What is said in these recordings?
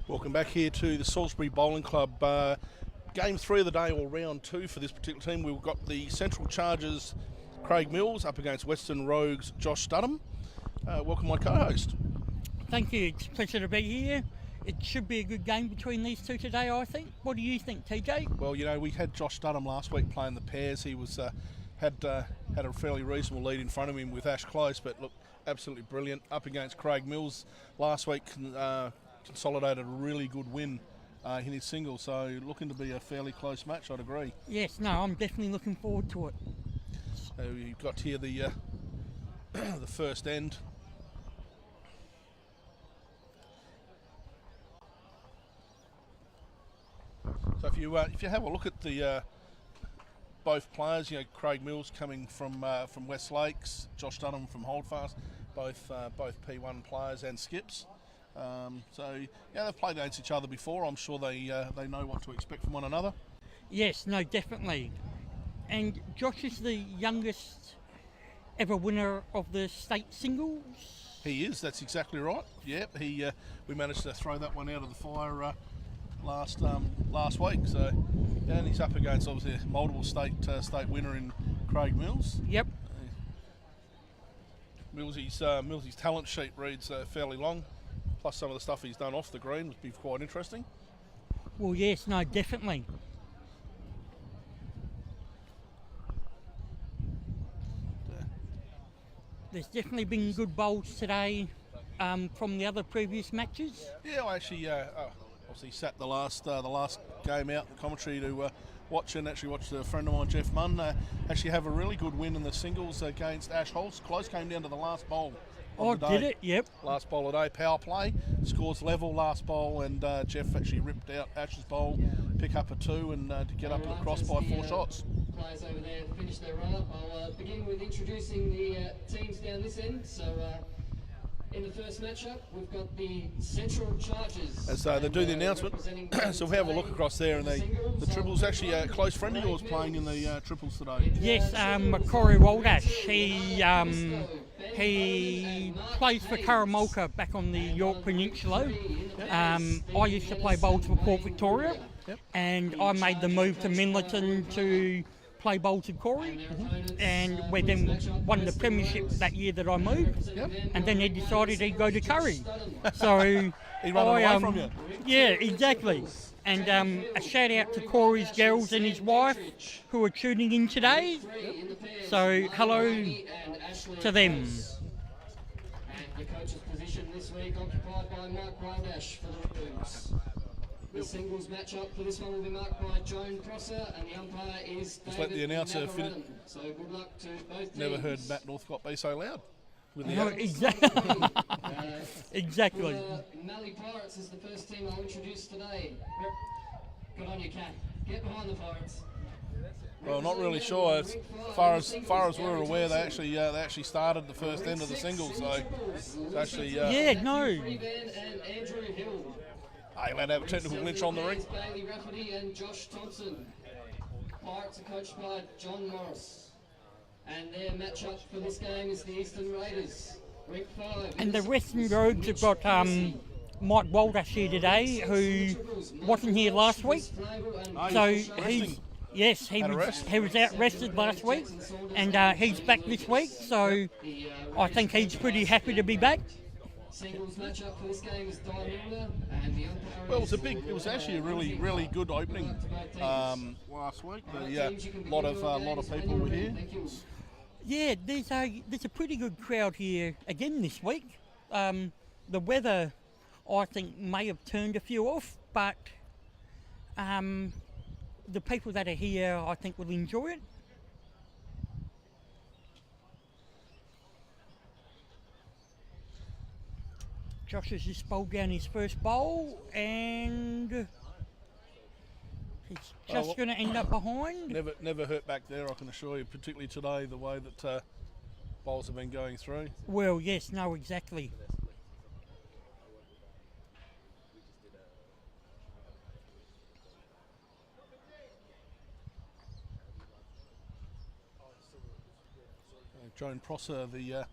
Welcome back here to the Salisbury Bowling Club. Game 3 of the day, or round 2 for this particular team. We've got the Central Chargers, Craig Mills, up against Western Rogues, Josh Studham. Welcome, my co-host. Thank you. It's a pleasure to be here. It should be a good game between these two today, I think. What do you think, TJ? Well, you know, we had Josh Studham last week playing the pairs. He was had a fairly reasonable lead in front of him with Ash Close, but look, absolutely brilliant. Up against Craig Mills last week, consolidated a really good win in his single, so looking to be a fairly close match, I'd agree. Yes, no, I'm definitely looking forward to it. So you've got here the the first end. So if you have a look at the both players, you know, Craig Mills coming from West Lakes, Josh Dunham from Holdfast, both P1 players and skips. So yeah, they've played against each other before. I'm sure they know what to expect from one another. Yes, no, definitely. And Josh is the youngest ever winner of the state singles. He is. That's exactly right. Yep. We managed to throw that one out of the fire last week. So yeah, and he's up against obviously a multiple state winner in Craig Mills. Yep. Millsy's talent sheet reads fairly long. Plus some of the stuff he's done off the green would be quite interesting. Well, yes, no, definitely. There's definitely been good bowls today from the other previous matches. Yeah, I actually obviously sat the last game out in the commentary to watch a friend of mine, Jeff Munn, actually have a really good win in the singles against Ash Holtz. Close came down to the last bowl. Oh, did it? Yep. Last bowl of the day, power play, scores level last bowl, and Jeff actually ripped out Ash's bowl, pick up a 2 and to get up and across by 4 shots. Players over there finish their run-up. I'll begin with introducing the teams down this end. So in the first matchup, we've got the Central Chargers. As they do the announcement, so we have a look across there, and the triples actually a close friend of yours playing in the triples today. Yes, Corey Waldash. He plays for Karamulka back on the York Peninsula. I used to play bowls for Port Victoria, and I made the move to Minlaton to play bowls with Corey, and we then won the premiership that year that I moved, and then he decided he'd go to Curry. So he ran away from you. Yeah, exactly. And a shout out to Corey's girls and his wife who are tuning in today. So hello to them. And your coach's position this week occupied by Mark Wildash for the Blues. The singles matchup for this one will be marked by Joan Prosser, and the umpire is David. Just let the announcer finish. So good luck to both teams. Never heard Matt Northcott be so loud. With the No, exactly. Exactly. Mallee Pirates is the first team I'll introduce today. Good on you, Cat. Get behind the Pirates. Well, not really sure. As far as we're aware, they actually started the first end of the singles, so it's actually Yeah, no. Van and Andrew Hill. Allowed to have a technical glitch on the ring. Bailey Rafferty and Josh Thompson. Pirates are coached by John Morris. And their matchup for this game is the Eastern Raiders. Ring 5. And the Western Rogues have got Mike Waldash here today, who wasn't here last week. So he was out rested last week, and he's back this week. So I think he's pretty happy to be back. Singles matchup for this game is Di Milner, and the umpire. Well, it was actually a really good opening last week. A lot of people were here. Yeah, there's a pretty good crowd here again this week. The weather, I think, may have turned a few off, but the people that are here, I think, will enjoy it. Josh has just bowled down his first bowl, and he's just going to end up behind. Never hurt back there, I can assure you, particularly today, the way that bowls have been going through. Well, yes, no, exactly. Joan Prosser, the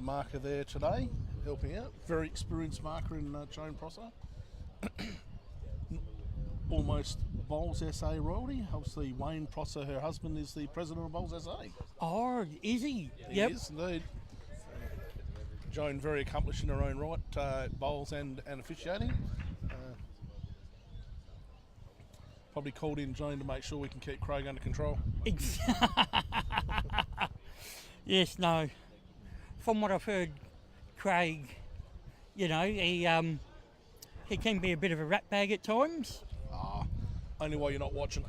marker there today, helping out. Very experienced marker in Joan Prosser. almost Bowls SA royalty. Obviously, Wayne Prosser, her husband, is the president of Bowls SA. Oh, is he? He is indeed. Joan, very accomplished in her own right, bowls and officiating. Probably called in Joan to make sure we can keep Craig under control. Yes, no. From what I've heard, Craig, you know, he can be a bit of a rat bag at times. Only while you're not watching.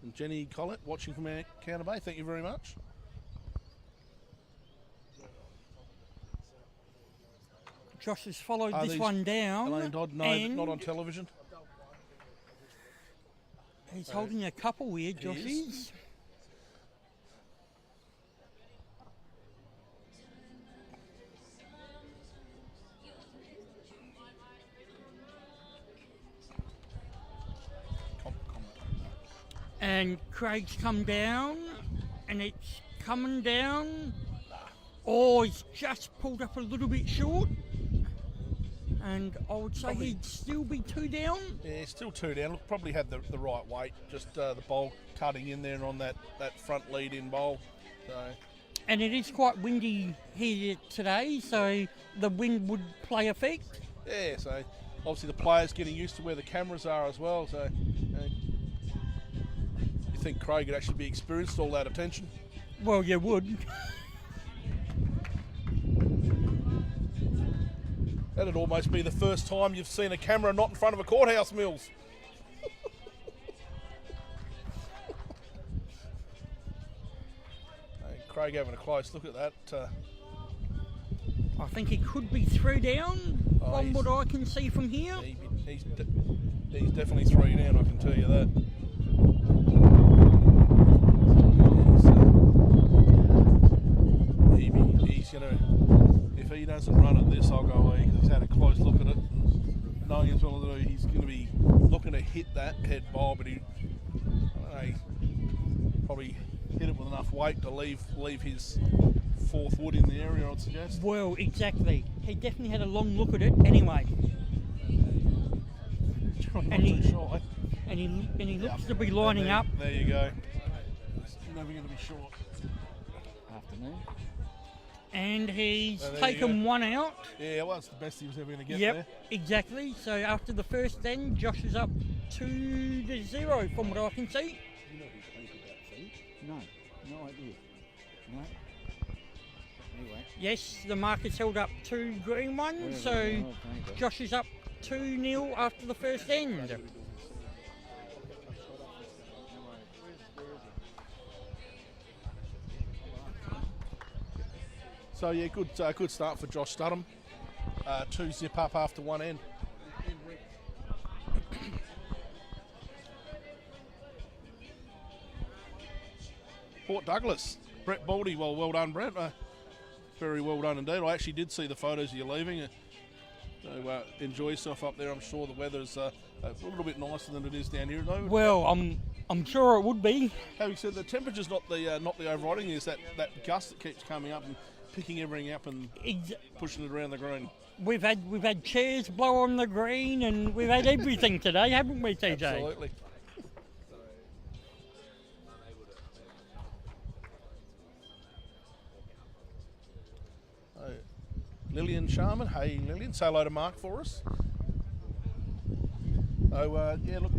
And Jenny Collett, watching from Counter Bay, thank you very much. Josh has followed Are this these one down. Elaine Dodd, no, and not on television. He's holding a couple here, Josh is. And Craig's come down, and it's coming down. Oh, he's just pulled up a little bit short. And I would say he'd still be 2 down. Yeah, still 2 down. Look, probably had the right weight. Just the bowl cutting in there and on that front lead in bowl. So. And it is quite windy here today, so the wind would play effect. Yeah, so obviously the players getting used to where the cameras are as well. So you think Craig would actually be experienced all that attention? Well, you would. That'd almost be the first time you've seen a camera not in front of a courthouse, Mills. Hey, Craig having a close look at that. I think he could be 3 down from he's- what I can see from here. He's definitely 3 down, I can tell you that. He's going to, if he doesn't run at this, I'll go away because he's had a close look at it. And knowing as well as he's going to be looking to hit that head bowl, but he probably hit it with enough weight to leave his 4th wood in the area, I'd suggest. Well, exactly. He definitely had a long look at it anyway. Not too shy. And he looks to be lining up. There you go. It's never going to be short. Afternoon. And he's there you taken go. 1 out. Yeah, well, that's the best he was ever going to get Yep, there. exactly. So after the first end, Josh is up 2-0 from what I can see. You know who plays with that feet? No, no idea. No. Anyway. Yes, the market's held up 2 green ones, so thank you. Josh is up 2-0 after the first end. So yeah, good start for Josh Studham. 2 zip up after 1 end. Port Douglas, Brett Baldy. Well done, Brett. Very well done indeed. I actually did see the photos of you leaving. So enjoy yourself up there. I'm sure the weather's a little bit nicer than it is down here, though. Well, I'm sure it would be. Having said, the temperature's not the overriding. There's that gust that keeps coming up and picking everything up and pushing it around the green. We've had chairs blow on the green, and we've had everything today, haven't we, TJ? Absolutely. Lillian Sharman. Hey, Lillian, say hello to Mark for us. So, yeah, look,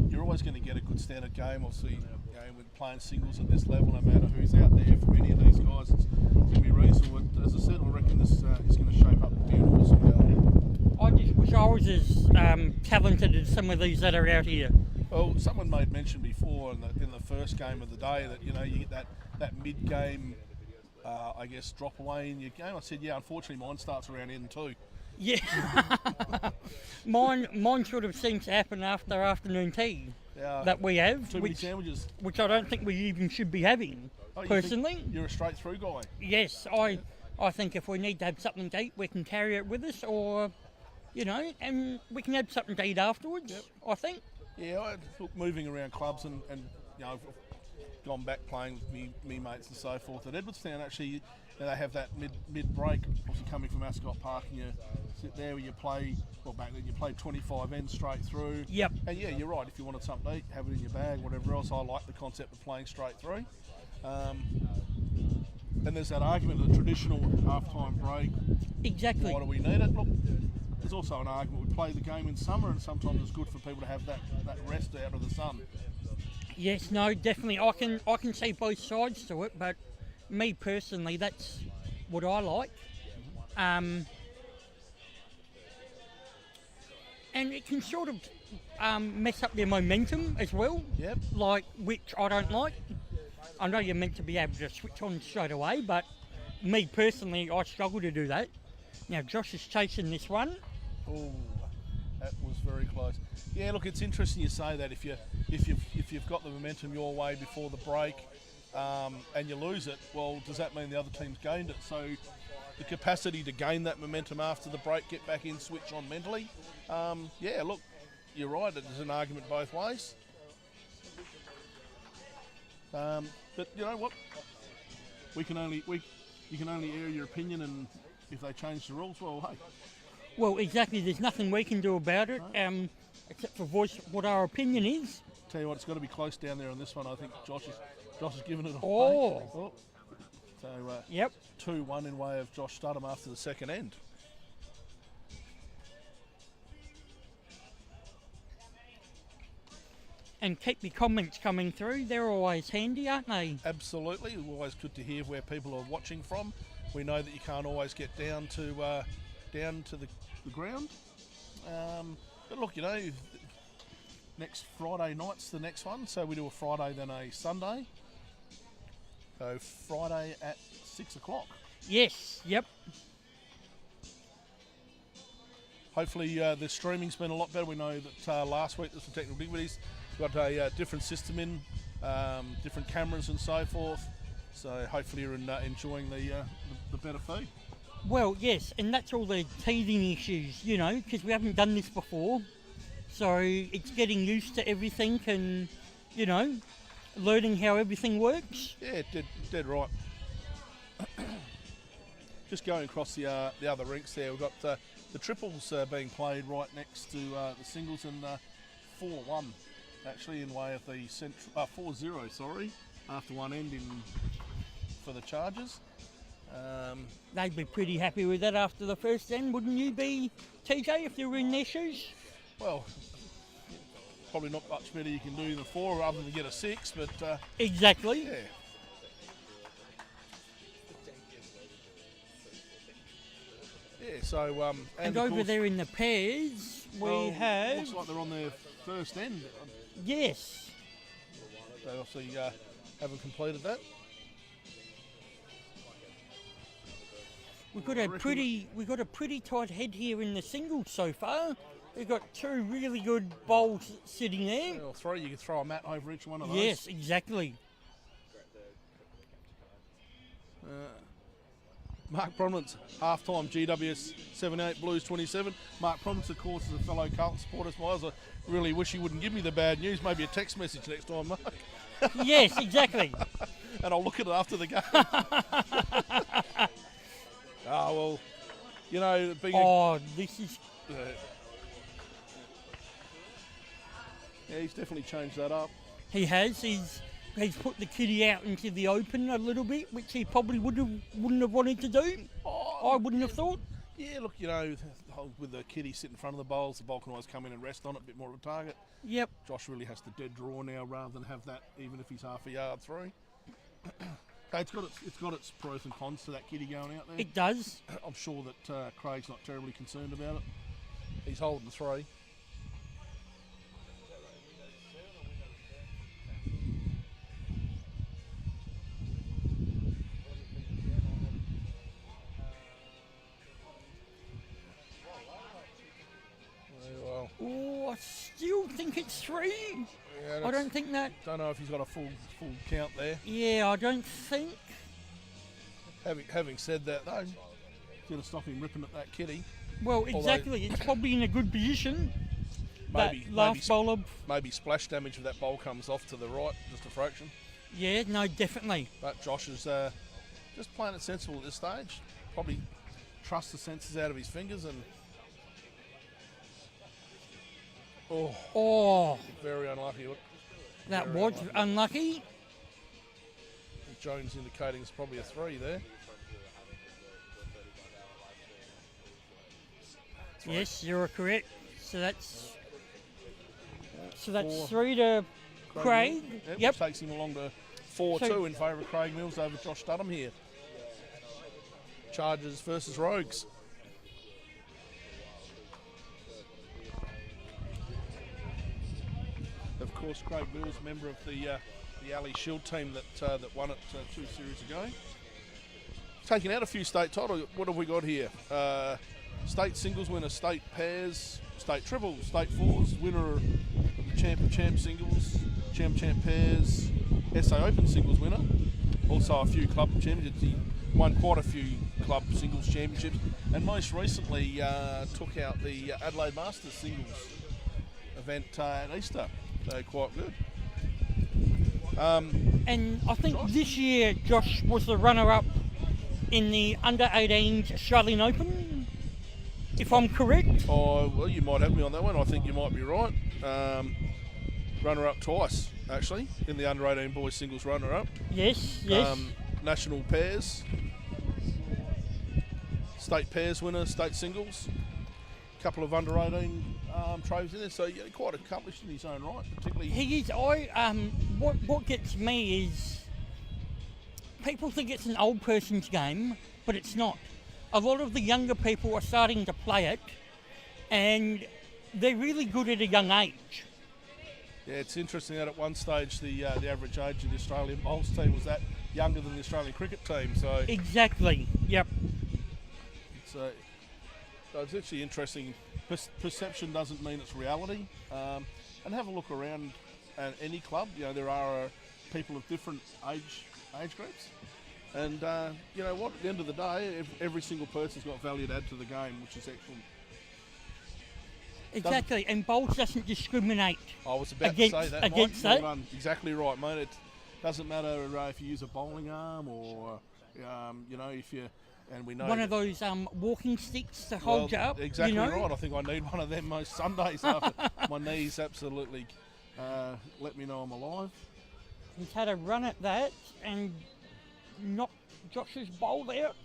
you're always going to get a good standard game. Obviously, with playing singles at this level, no matter who's out there for any of these guys, it's going to be reasonable. But as I said, I reckon this is going to shape up to be an awesome game. I just wish I was as talented as some of these that are out here. Well, someone made mention before in the first game of the day that you get that mid-game, I guess, drop away in your game. I said, yeah, unfortunately, mine starts around N2. Yeah, mine sort of seems to happen after afternoon tea that we have, Too many sandwiches. which I don't think we even should be having. Oh, you personally, think you're a straight-through guy. yes, I think if we need to have something to eat, we can carry it with us, or and we can have something to eat afterwards. Yep. I think. Yeah, look, moving around clubs and gone back playing with me mates and so forth at Edwardstown. Actually, you know, they have that mid break, obviously coming from Ascot Park, and you sit there where you play. Well, back then you played 25 ends straight through. Yep. And yeah, you're right. If you wanted something to eat, have it in your bag, whatever else. I like the concept of playing straight through. And there's that argument of the traditional halftime break. Exactly. Why do we need it? Look, there's also an argument. We play the game in summer, and sometimes it's good for people to have that rest out of the sun. Yes, no, definitely. I can see both sides to it, but me personally, that's what I like. And it can sort of mess up their momentum as well. Yep. Like, which I don't like. I know you're meant to be able to switch on straight away, but me personally, I struggle to do that. Now, Josh is chasing this one. Oh, that was very close. Yeah, look, it's interesting you say that. If you've got the momentum your way before the break, and you lose it, well, does that mean the other team's gained it? So the capacity to gain that momentum after the break, get back in, switch on mentally. Yeah, look, you're right. There's an argument both ways. But you know what? You can only air your opinion, and if they change the rules, well, hey. Well, exactly. There's nothing we can do about it, except for voice what our opinion is. Tell you what, it's got to be close down there on this one. I think Josh has given it a Oh. So Yep. 2-1 in way of Josh Studham after the second end. And keep your comments coming through. They're always handy, aren't they? Absolutely. Always good to hear where people are watching from. We know that you can't always get down to the ground. But look, you know, next Friday night's the next one. So we do a Friday then a Sunday. So Friday at 6 o'clock. Yes, yep. Hopefully the streaming's been a lot better. We know that last week there's some technical difficulties. We've got a different system in, different cameras and so forth. So hopefully you're enjoying the better feed. Well, yes, and that's all the teething issues, you know, because we haven't done this before. So it's getting used to everything and, you know, learning how everything works. Yeah, dead right. Just going across the other rinks there, we've got the triples being played right next to the singles, and 4-1 actually in way of the 4-0, sorry, after one end for the Chargers. They'd be pretty happy with that after the first end, wouldn't you be, TJ, if you were in their shoes? Well, probably not much better you can do than 4 other than get a 6, but Exactly. yeah. Yeah, so And of over course, there in the pairs, we have... looks like they're on their first end. Yes. They obviously haven't completed that. We've got a pretty tight head here in the singles so far. We've got 2 really good bowls sitting there. Or 3, you can throw a mat over each one of those. Yes, exactly. Mark Prominence, half-time GWS 78 Blues 27. Mark Prominence, of course, is a fellow Carlton supporter of mine. I really wish he wouldn't give me the bad news. Maybe a text message next time, Mark. Yes, exactly. And I'll look at it after the game. Well, you know, being This is... yeah, he's definitely changed that up. He has. He's put the kitty out into the open a little bit, which he probably wouldn't have wanted to do. I wouldn't have thought. Yeah, look, you know, with the kitty sitting in front of the bowls, the ball can always come in and rest on it, a bit more of a target. Yep. Josh really has to dead draw now rather than have that, even if he's half a yard through. It's got its pros and cons to that kitty going out there. It does. I'm sure that Craig's not terribly concerned about it. He's holding 3. Oh, I still think it's 3. Yeah, I don't think that... Don't know if he's got a full count there. Yeah, I don't think... Having said that, though, going to stop him ripping at that kitty. Well, exactly. It's probably in a good position. Maybe that last bowler... Maybe splash damage if that bowl comes off to the right, just a fraction. Yeah, no, definitely. But Josh is just playing it sensible at this stage. Probably trust the senses out of his fingers and. Oh, Very unlucky. that Very was unlucky. unlucky. Jones indicating it's probably a 3 there. Yes, you're correct. So that's Four. 3 to Craig. Yep. Which takes him along to 4-2 So- in favour of Craig Mills over Josh Studham here. Chargers versus Rogues. Of course, Craig Mills, member of the Ali Shield team that won it 2 series ago. Taking out a few state titles. What have we got here? State singles winner, state pairs, state triples, state fours, winner of the champ singles, champ pairs, SA Open singles winner. Also a few club championships. He won quite a few club singles championships, and most recently took out the Adelaide Masters singles event at Easter. So quite good. And I think this year Josh was the runner-up in the under-18s Australian Open, if I'm correct. Oh, well, you might have me on that one. I think you might be right. Runner-up twice, actually, in the under-18 boys singles runner-up. Yes. National pairs, state pairs winner, state singles, couple of under-18 trophies in there. So yeah, quite accomplished in his own right, particularly. He is. What gets me is people think it's an old person's game, but it's not. A lot of the younger people are starting to play it, and they're really good at a young age. Yeah, it's interesting that at one stage the average age of the Australian bowls team was that younger than the Australian cricket team. So Exactly. Yep. so it's actually interesting. Perception doesn't mean it's reality. And have a look around at any club. You know, there are people of different age groups. And you know what? At the end of the day, every single person's got value to add to the game, which is excellent. Exactly. And bowls doesn't discriminate. I was about Against- to say that, against Mike. that? Well done. Exactly right, mate. It doesn't matter if you use a bowling arm or, you know, if you... And we know One of those walking sticks to hold you up. Exactly you know? right. I think I need one of them most Sundays after my knees absolutely let me know I'm alive. He's had a run at that and knocked Josh's bowl out.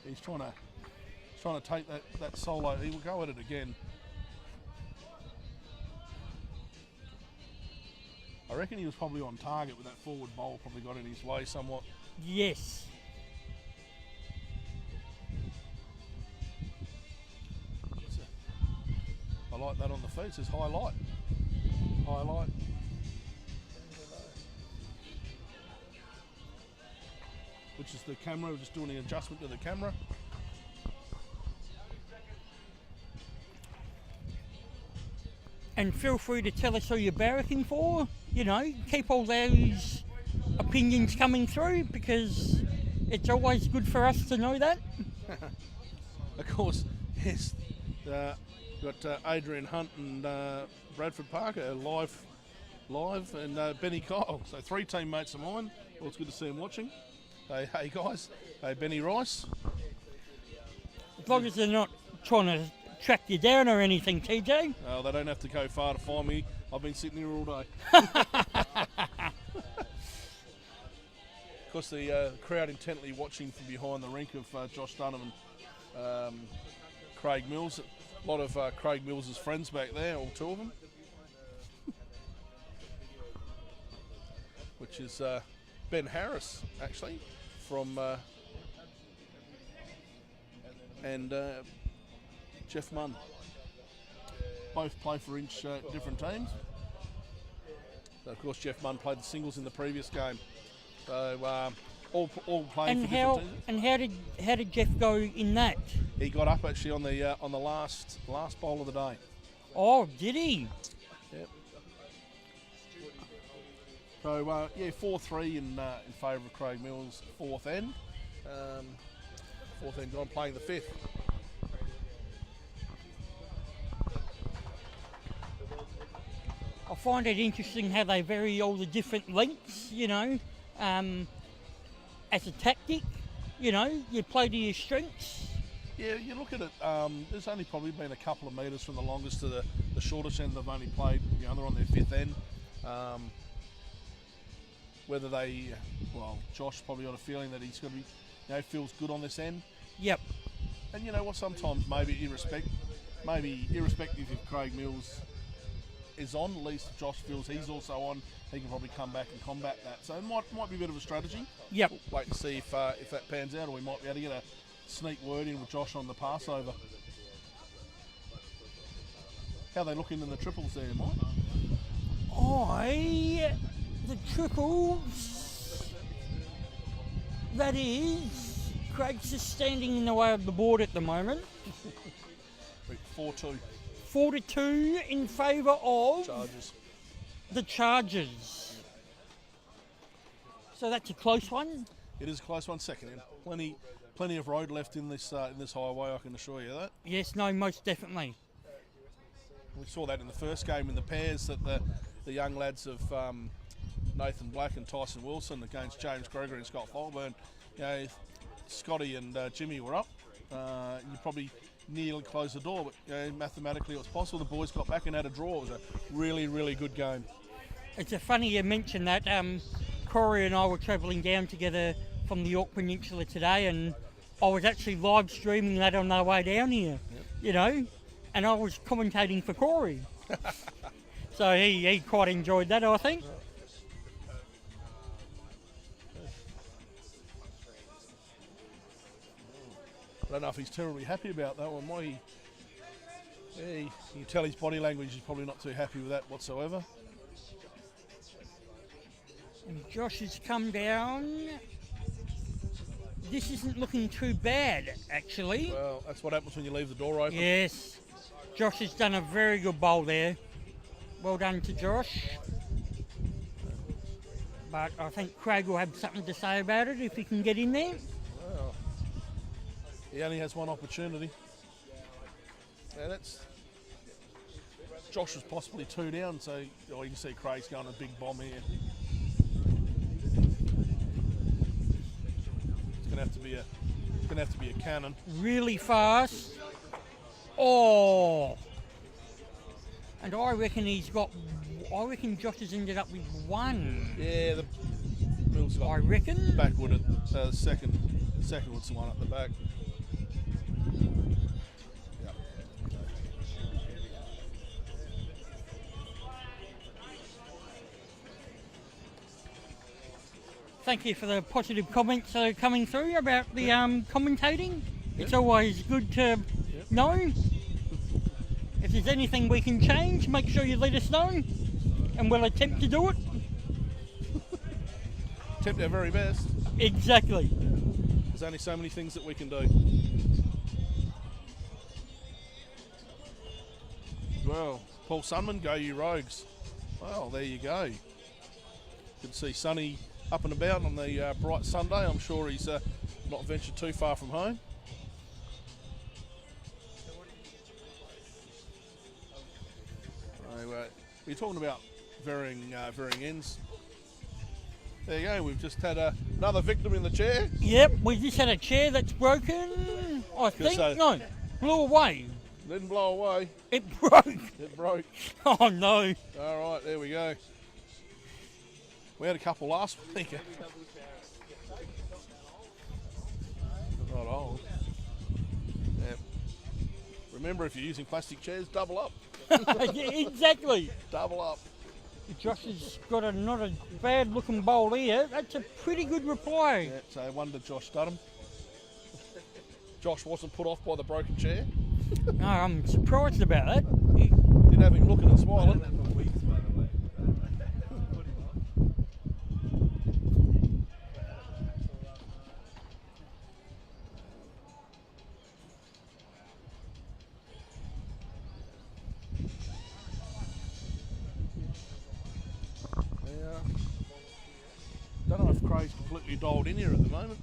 He's trying to take that solo. He will go at it again. I reckon he was probably on target with that forward bowl. Probably got in his way somewhat. Yes. I like that on the feet. It says highlight. Highlight. Which is the camera. We're just doing an adjustment to the camera. And feel free to tell us who you're barracking for. You know, keep all those opinions coming through because it's always good for us to know that. Of course, yes. Got Adrian Hunt and Bradford Parker live, and Benny Kyle. So 3 teammates of mine. Well, it's good to see them watching. Hey guys. Hey Benny Rice. As long as they're not trying to track you down or anything, TJ. They don't have to go far to find me. I've been sitting here all day. Of course, the crowd intently watching from behind the rink of Josh Dunham and Craig Mills. A lot of Craig Mills' friends back there, all 2 of them. Which is Ben Harris, actually, from and Jeff Munn. Both play for Inch different teams. So of course, Jeff Munn played the singles in the previous game. So all playing And for different teams. how did Jeff go in that? He got up actually on the last bowl of the day. Oh, did he? Yep. So 4-3 in favour of Craig Mills, fourth end. Fourth end gone, playing the 5th. find it interesting how they vary all the different lengths, as a tactic. You play to your strengths. Yeah, you look at it, there's only probably been a couple of metres from the longest to the shortest end they've only played. They're on their fifth end. Whether Josh probably got a feeling that he's going to be, feels good on this end. Yep. And you know what, sometimes maybe irrespective if Craig Mills is on, at least Josh feels he's also on, he can probably come back and combat that. So it might be a bit of a strategy. Yep. We'll wait and see if that pans out, or we might be able to get a sneak word in with Josh on the passover. How are they looking in the triples there, Mike? The triples, that is, Craig's just standing in the way of the board at the moment. 4-2. 4-2 in favour of Chargers. the Chargers. So that's a close one. It is a close one, second in. Plenty of road left in this highway, I can assure you that. Yes, no, most definitely. We saw that in the first game in the pairs that the young lads of Nathan Black and Tyson Wilson against James Gregory and Scott Folburn. Scotty and Jimmy were up. You probably nearly closed the door, but mathematically it was possible. The boys got back and had a draw. It was a really, really good game. It's funny you mentioned that. Corey and I were travelling down together from the York Peninsula today, and I was actually live streaming that on our way down here, and I was commentating for Corey. So he quite enjoyed that, I think. I don't know if he's terribly happy about that one. You can tell his body language is probably not too happy with that whatsoever. And Josh has come down. This isn't looking too bad, actually. Well, that's what happens when you leave the door open. Yes. Josh has done a very good bowl there. Well done to Josh. But I think Craig will have something to say about it if he can get in there. Well, he only has one opportunity. Yeah, Josh was possibly 2 down, so you can see Craig's going a big bomb here. It's going to have to be a cannon. Really fast. Oh! And I reckon Josh has ended up with 1. Yeah, the Mills got I reckon. backward at the second was the one at the back. Yeah. Thank you for the positive comments coming through about the commentating. It's always good to know. If there's anything we can change, make sure you let us know, and we'll attempt to do it. Attempt our very best. Exactly. There's only so many things that we can do. Well, Paul Sunman, go you Rogues. Well, there you go. Good to see Sonny up and about on the bright Sunday. I'm sure he's not ventured too far from home. We're talking about varying ends. There you go. We've just had another victim in the chair. Yep, we just had a chair that's broken. I think no, blew away. Didn't blow away. It broke. It broke. Oh no. All right, there we go. We had a couple last week. Not old. Yeah. Remember, if you're using plastic chairs, double up. Yeah, exactly. Double up. Josh has got not a bad looking bowl here. That's a pretty good reply. Yeah, so wonder Josh Studham. Josh wasn't put off by the broken chair. No, I'm surprised about that. Didn't have him looking and smiling. Don't know if Craig's completely dialed in here at the moment.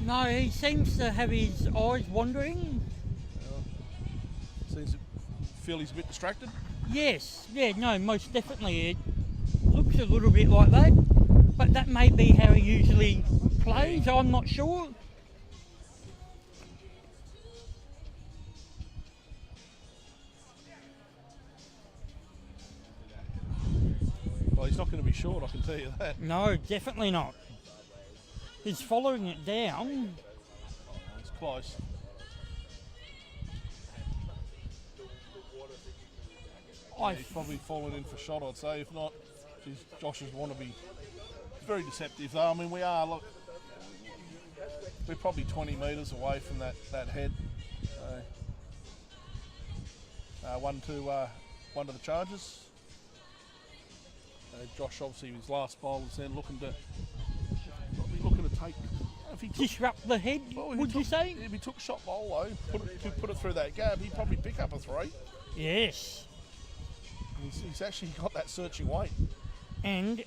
No, he seems to have his eyes wandering. Seems to feel he's a bit distracted. Yes, yeah, no, most definitely. It looks a little bit like that, but that may be how he usually plays. I'm not sure. Well, he's not going to be short, I can tell you that. No, definitely not. He's following it down. It's close. He's probably fallen in for shot, I'd say. If not, Josh's want to be very deceptive, though. I mean, we are. Look, we're probably 20 metres away from that head. One to the Chargers. Josh, obviously, his last bowl was then looking to take. If he took, Disrupt the head, would you say? If he took shot bowl though, put it through that gap, he'd probably pick up a 3. Yes. He's actually got that searching weight. And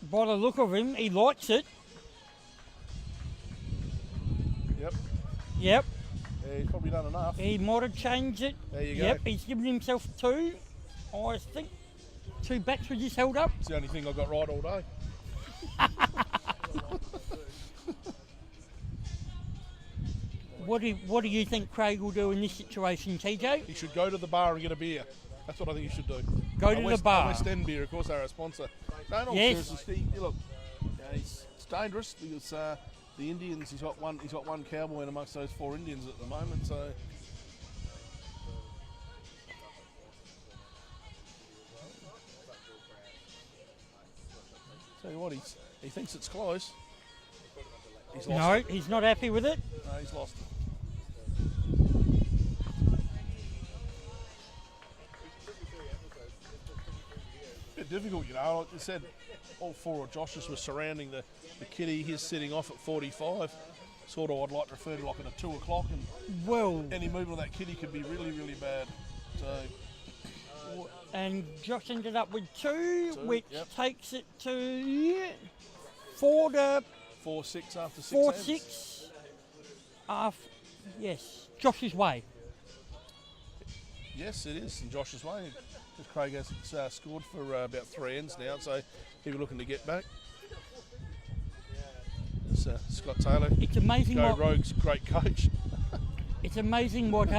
by the look of him, he likes it. Yep. Yep. Yeah, he's probably done enough. He might have changed it. There you go. Yep, he's given himself 2. I think 2 bats were just held up. It's the only thing I got right all day. What do you think Craig will do in this situation, TJ? He should go to the bar and get a beer. That's what I think he should do. Go to the bar. West End Beer, of course, they're our sponsor. No, in all Yes. seriousness, look, it's dangerous because the Indians. He's got one cowboy in amongst those 4 Indians at the moment. So. Tell you what, he thinks it's close. He's lost No, it. he's not happy with it. No, he's lost it. Bit difficult, you know. Like you said, all 4 of Josh's were surrounding the kitty. He's sitting off at 45. Sort of, I'd like to refer to like at 2 o'clock, and Well, any movement of that kitty could be really, really bad. So, and Josh ended up with 2, 2, which yep. takes it to 4 to 4-6 after 6 4 ends. 6. Yes, Josh's way. Yes, it is in Josh's way. Because Craig has scored for about 3 ends now, so he'll be looking to get back. It's Scott Taylor. It's amazing Go what Rogue's a great coach. it's amazing what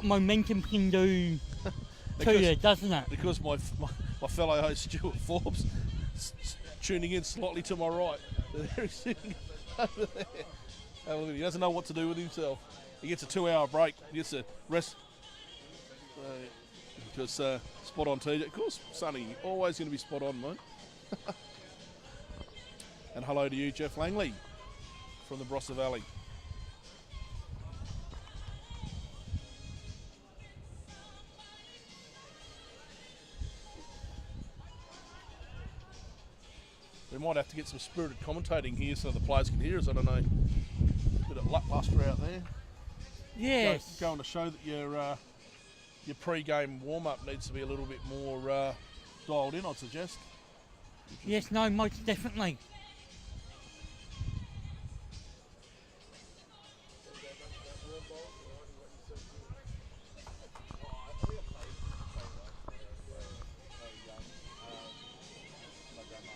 momentum can do to you, doesn't it? Because my fellow host Stuart Forbes tuning in slightly to my right. There he's sitting over there. Oh, look, he doesn't know what to do with himself. He gets a 2-hour break. He gets a rest. Because spot on TJ. Of course, Sonny, always going to be spot on, mate. And hello to you, Jeff Langley, from the Barossa Valley. We might have to get some spirited commentating here so the players can hear us. I don't know. Bit of lackluster out there. Yes. Going to show that your pre-game warm-up needs to be a little bit more dialed in, I'd suggest. Yes, no, most definitely.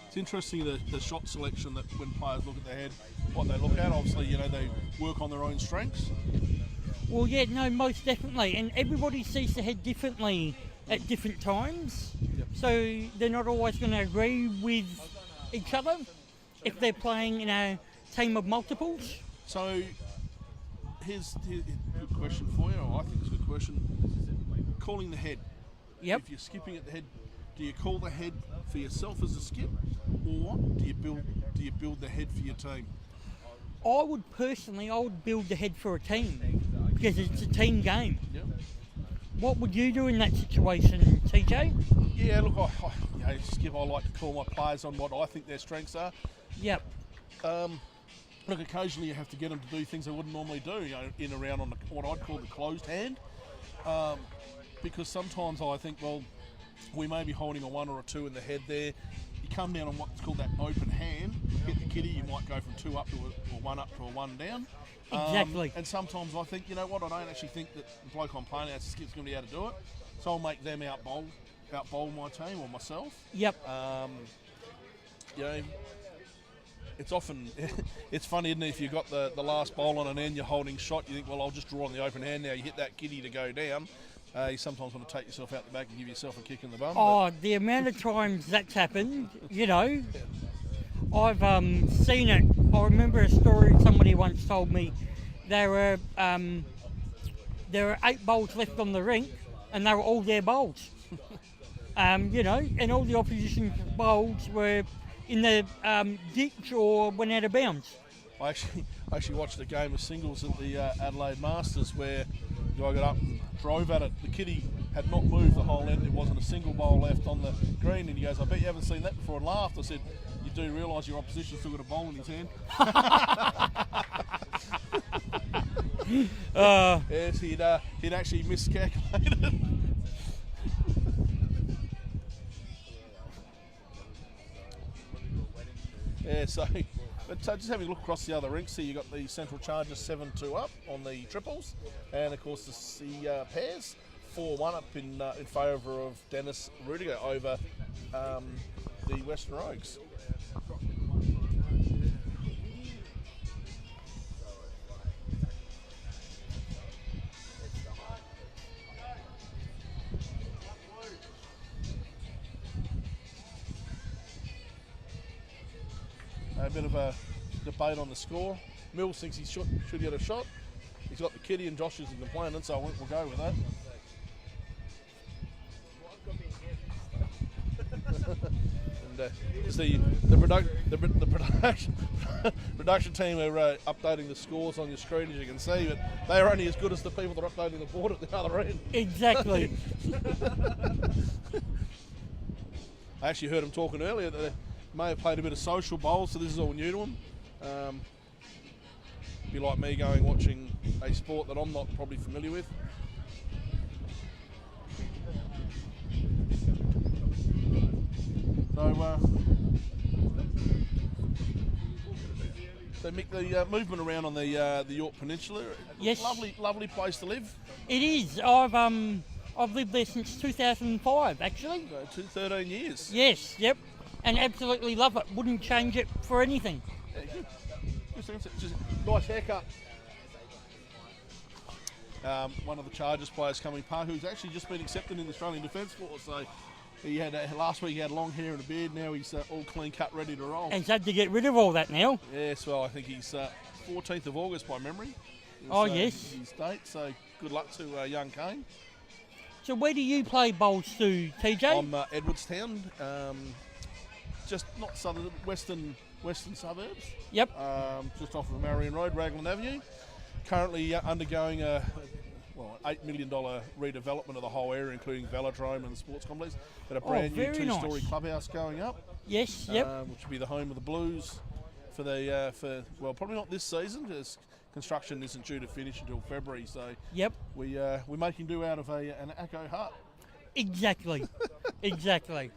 It's interesting the shot selection that when players look at their head, what they look at. Obviously, you know, they work on their own strengths. Well, yeah, no, most definitely. And everybody sees the head differently at different times. Yep. So they're not always going to agree with each other if they're playing in a team of multiples. So here's a good question for you, or I think it's a good question. Calling the head. Yep. If you're skipping at the head, do you call the head for yourself as a skip, or do you build the head for your team? I would build the head for a team because it's a team game. Yep. What would you do in that situation, TJ? Yeah, look, skip. I like to call my players on what I think their strengths are. Yep. Look, occasionally you have to get them to do things they wouldn't normally do, you know, in around on what I'd call the closed hand, because sometimes I think, well, we may be holding a 1 or a 2 in the head there. You come down on what's called that open hand, hit the kitty, you might go from 2 up to a 1 up to a 1 down. Exactly. And sometimes I think, you know what, I don't actually think that the bloke I'm playing against is going to be able to do it. So I'll make them out bowl my team or myself. Yep. You know, it's often, it's funny, isn't it, if you've got the last bowl on an end, you're holding shot, you think, well, I'll just draw on the open hand now, you hit that kitty to go down. You sometimes want to take yourself out the back and give yourself a kick in the bum. Oh, the amount of times that's happened, you know, I've seen it. I remember a story somebody once told me. There were 8 bowls left on the rink, and they were all their bowls. You know, and all the opposition bowls were in the ditch or went out of bounds. I actually watched a game of singles at the Adelaide Masters where the guy got up and drove at it. The kitty had not moved the whole end. There wasn't a single bowl left on the green, and he goes, "I bet you haven't seen that before," and laughed. I said, "You do realise your opposition's still got a bowl in his hand?" Yes, he'd actually miscalculated. Yeah, so, but just having a look across the other rinks here, you've got the Central Chargers 7-2 up on the triples, and of course the pairs 4-1 up in favour of Dennis Rudiger over the Western Rogues. A bit of a debate on the score. Mills thinks he should get a shot. He's got the kitty and Josh isn't complaining, so we'll go with that. And the production team are updating the scores on your screen, as you can see, but they are only as good as the people that are updating the board at the other end. Exactly. I actually heard them talking earlier that they may have played a bit of social bowl, so this is all new to them. Be like me going watching a sport that I'm not probably familiar with. So Mick, the movement around on the York Peninsula, Yes. lovely place to live. It is. I've lived there since 2005, actually. 13 years. Yes, yep. And absolutely love it. Wouldn't change it for anything. Yeah, good. Just nice haircut. One of the Chargers players coming Park, who's actually just been accepted in the Australian Defence Force. So he had last week he had long hair and a beard. Now he's all clean cut, ready to roll. He's had to get rid of all that now. Yes, well I think he's 14th of August by memory. Yes. His date. So good luck to young Kane. So where do you play bowls to, TJ? I'm Edwardstown, just not southern, western suburbs. Yep. Just off of Marion Road, Raglan Avenue. Currently undergoing an $8 million redevelopment of the whole area, including velodrome and the sports complex. Got a brand new very two-storey nice. clubhouse going up. Yes, yep. Which will be the home of the Blues for probably not this season, because construction isn't due to finish until February. So Yep. we're making do out of an Acco hut. Exactly. Exactly.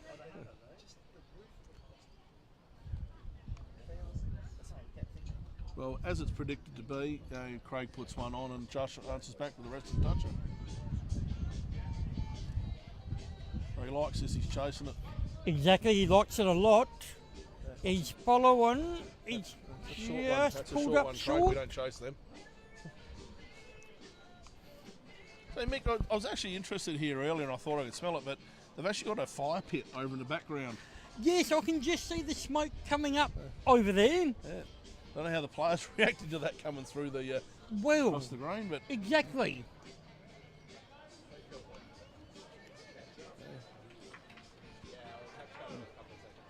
Well, as it's predicted to be, Craig puts one on and Josh answers back with the rest of the toucher. He likes this, he's chasing it. Exactly. He likes it a lot. He's following. He's That's just a pulled short up one, Craig. short. We don't chase them. So Mick, I was actually interested here earlier and I thought I could smell it, but they've actually got a fire pit over in the background. Yes, I can just see the smoke coming up over there. Yeah. I don't know how the players reacted to that coming through the Well, across the grain, but exactly.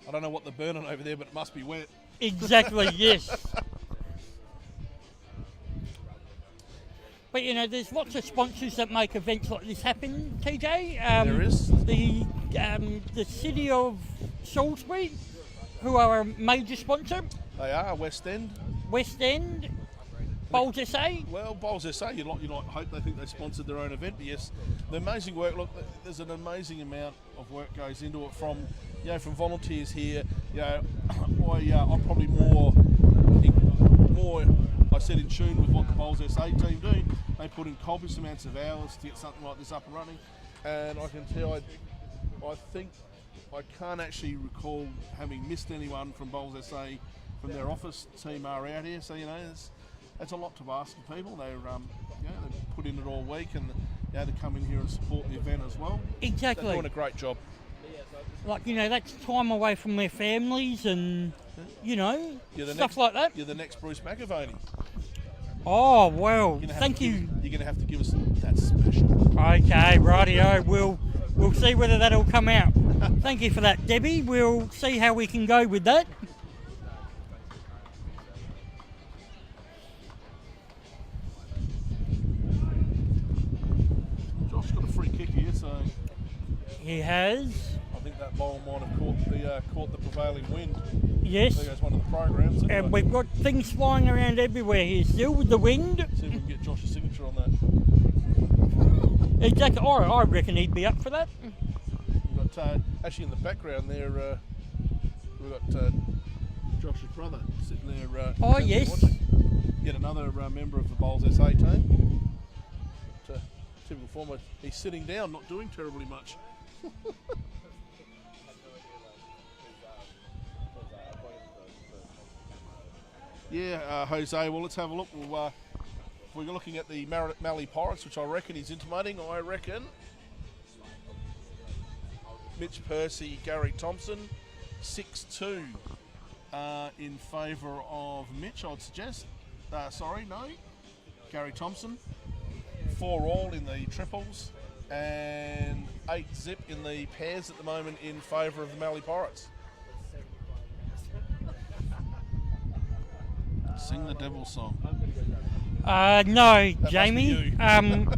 I don't know what they're burning over there, but it must be wet. Exactly, yes. But you know, there's lots of sponsors that make events like this happen, TJ. There is. The city of Salisbury, who are a major sponsor, They are West End. West End, Bowls SA. Well, Bowls SA, you'd like hope they think they sponsored their own event, but yes, the amazing work. Look, there's an amazing amount of work goes into it from volunteers here. I'm probably more I said, in tune with what the Bowls SA team do. They put in copious amounts of hours to get something like this up and running, and I can tell, I think I can't actually recall having missed anyone from Bowls SA from their office team are out here. So it's a lot to ask of people. They're they put in it all week, and they come in here and support the event as well. Exactly. They're doing a great job. Like, that's time away from their families and, stuff like that. You're the next Bruce McAvaney. Oh, well, thank you. You're going to have to give us that special. Okay, rightio. We'll see whether that'll come out. Thank you for that, Debbie. We'll see how we can go with that. Josh's got a free kick here, so He has. I think that ball might have caught the prevailing wind. Yes. There goes one of the programs. Anyway. And we've got things flying around everywhere here still with the wind. See if we can get Josh's signature on that. Exactly. I reckon he'd be up for that. We've got, actually in the background there, we've got Josh's brother sitting there. Oh, yes. Watching. Yet another member of the Bowls SA team. Typical former. He's sitting down, not doing terribly much. Yeah, Jose, well, let's have a look. We're looking at the Mallee Pirates, which I reckon he's intimating. I reckon Mitch Percy, Gary Thompson, 6-2 in favour of Mitch, I'd suggest. Gary Thompson. 4-all in the triples and 8-zip in the pairs at the moment in favour of the Mallee Pirates. Sing the Devil's song. No, Jamie.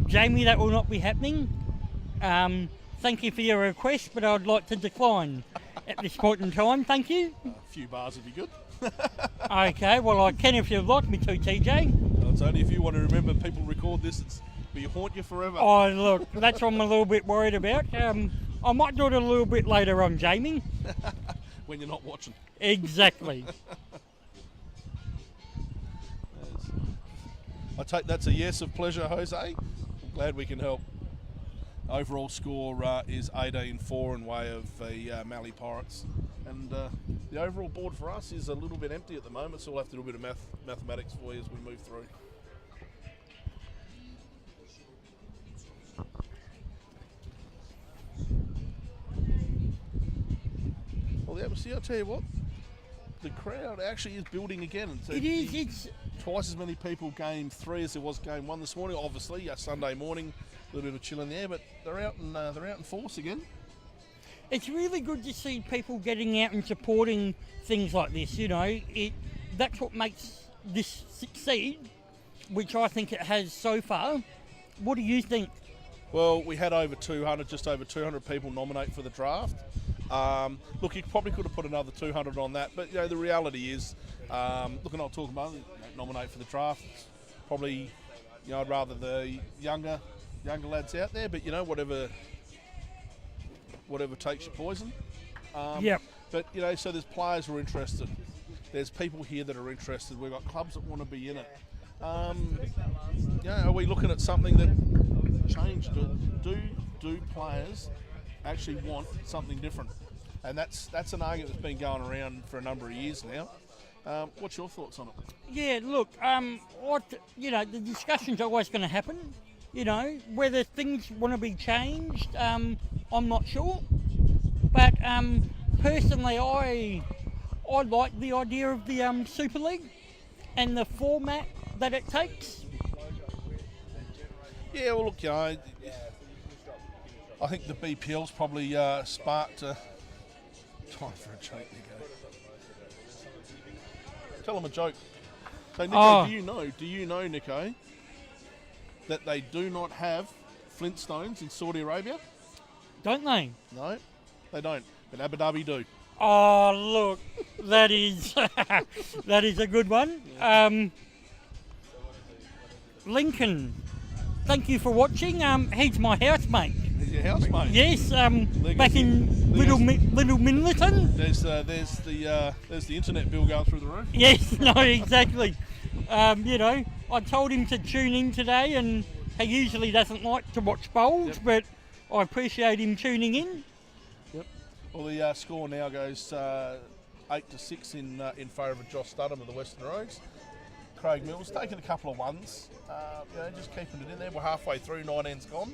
Jamie, that will not be happening. Thank you for your request, but I'd like to decline at this point in time. Thank you. A few bars would be good. Okay, well, I can if you'd like me to, TJ. Well, it's only if you want to remember people record this, it'll haunt you forever. Oh, look, that's what I'm a little bit worried about. I might do it a little bit later on, Jamie. When you're not watching. Exactly. I take that's a yes of pleasure, Jose. I'm glad we can help. Overall score is 18-4 in way of the Mallee Pirates. And the overall board for us is a little bit empty at the moment, so we'll have to do a bit of mathematics for you as we move through. Well, the atmosphere, I'll tell you what, the crowd actually is building again. It is. It's twice as many people game 3 as there was game 1 this morning. Obviously, Sunday morning, a little bit of chill in the air, but they're out in force again. It's really good to see people getting out and supporting things like this. That's what makes this succeed, which I think it has so far. What do you think? Well, we had just over 200 people nominate for the draft. Look, you probably could have put another 200 on that, but the reality is, look, and I'll talk about it, nominate for the draft. Probably, I'd rather the younger lads out there, but whatever takes your poison. Yep. But so there's players who are interested. There's people here that are interested. We've got clubs that want to be in it. Are we looking at something that changed? Do players actually want something different? And that's an argument that's been going around for a number of years now. What's your thoughts on it? Yeah, look, the discussion's always going to happen. Whether things want to be changed, I'm not sure. But personally, I like the idea of the Super League and the format that it takes. Yeah, well, look, I think the BPL's probably sparked time for a joke, Nico. Tell them a joke. So, Nico, do you know, Nico, that they do not have Flintstones in Saudi Arabia? Don't they? No, they don't. But Abu Dhabi do. Oh, look, that is that is a good one. Lincoln, thank you for watching. He's my housemate. your housemate. Yes, back in Little Minleton. There's the internet bill going through the roof. Yes, no, exactly. You know, I told him to tune in today, and he usually doesn't like to watch bowls, but I appreciate him tuning in. Yep. Well, the score now goes 8-6 in favour of Josh Studham of the Western Rogues. Craig Mills taking a couple of ones, just keeping it in there. We're halfway through, 19's gone.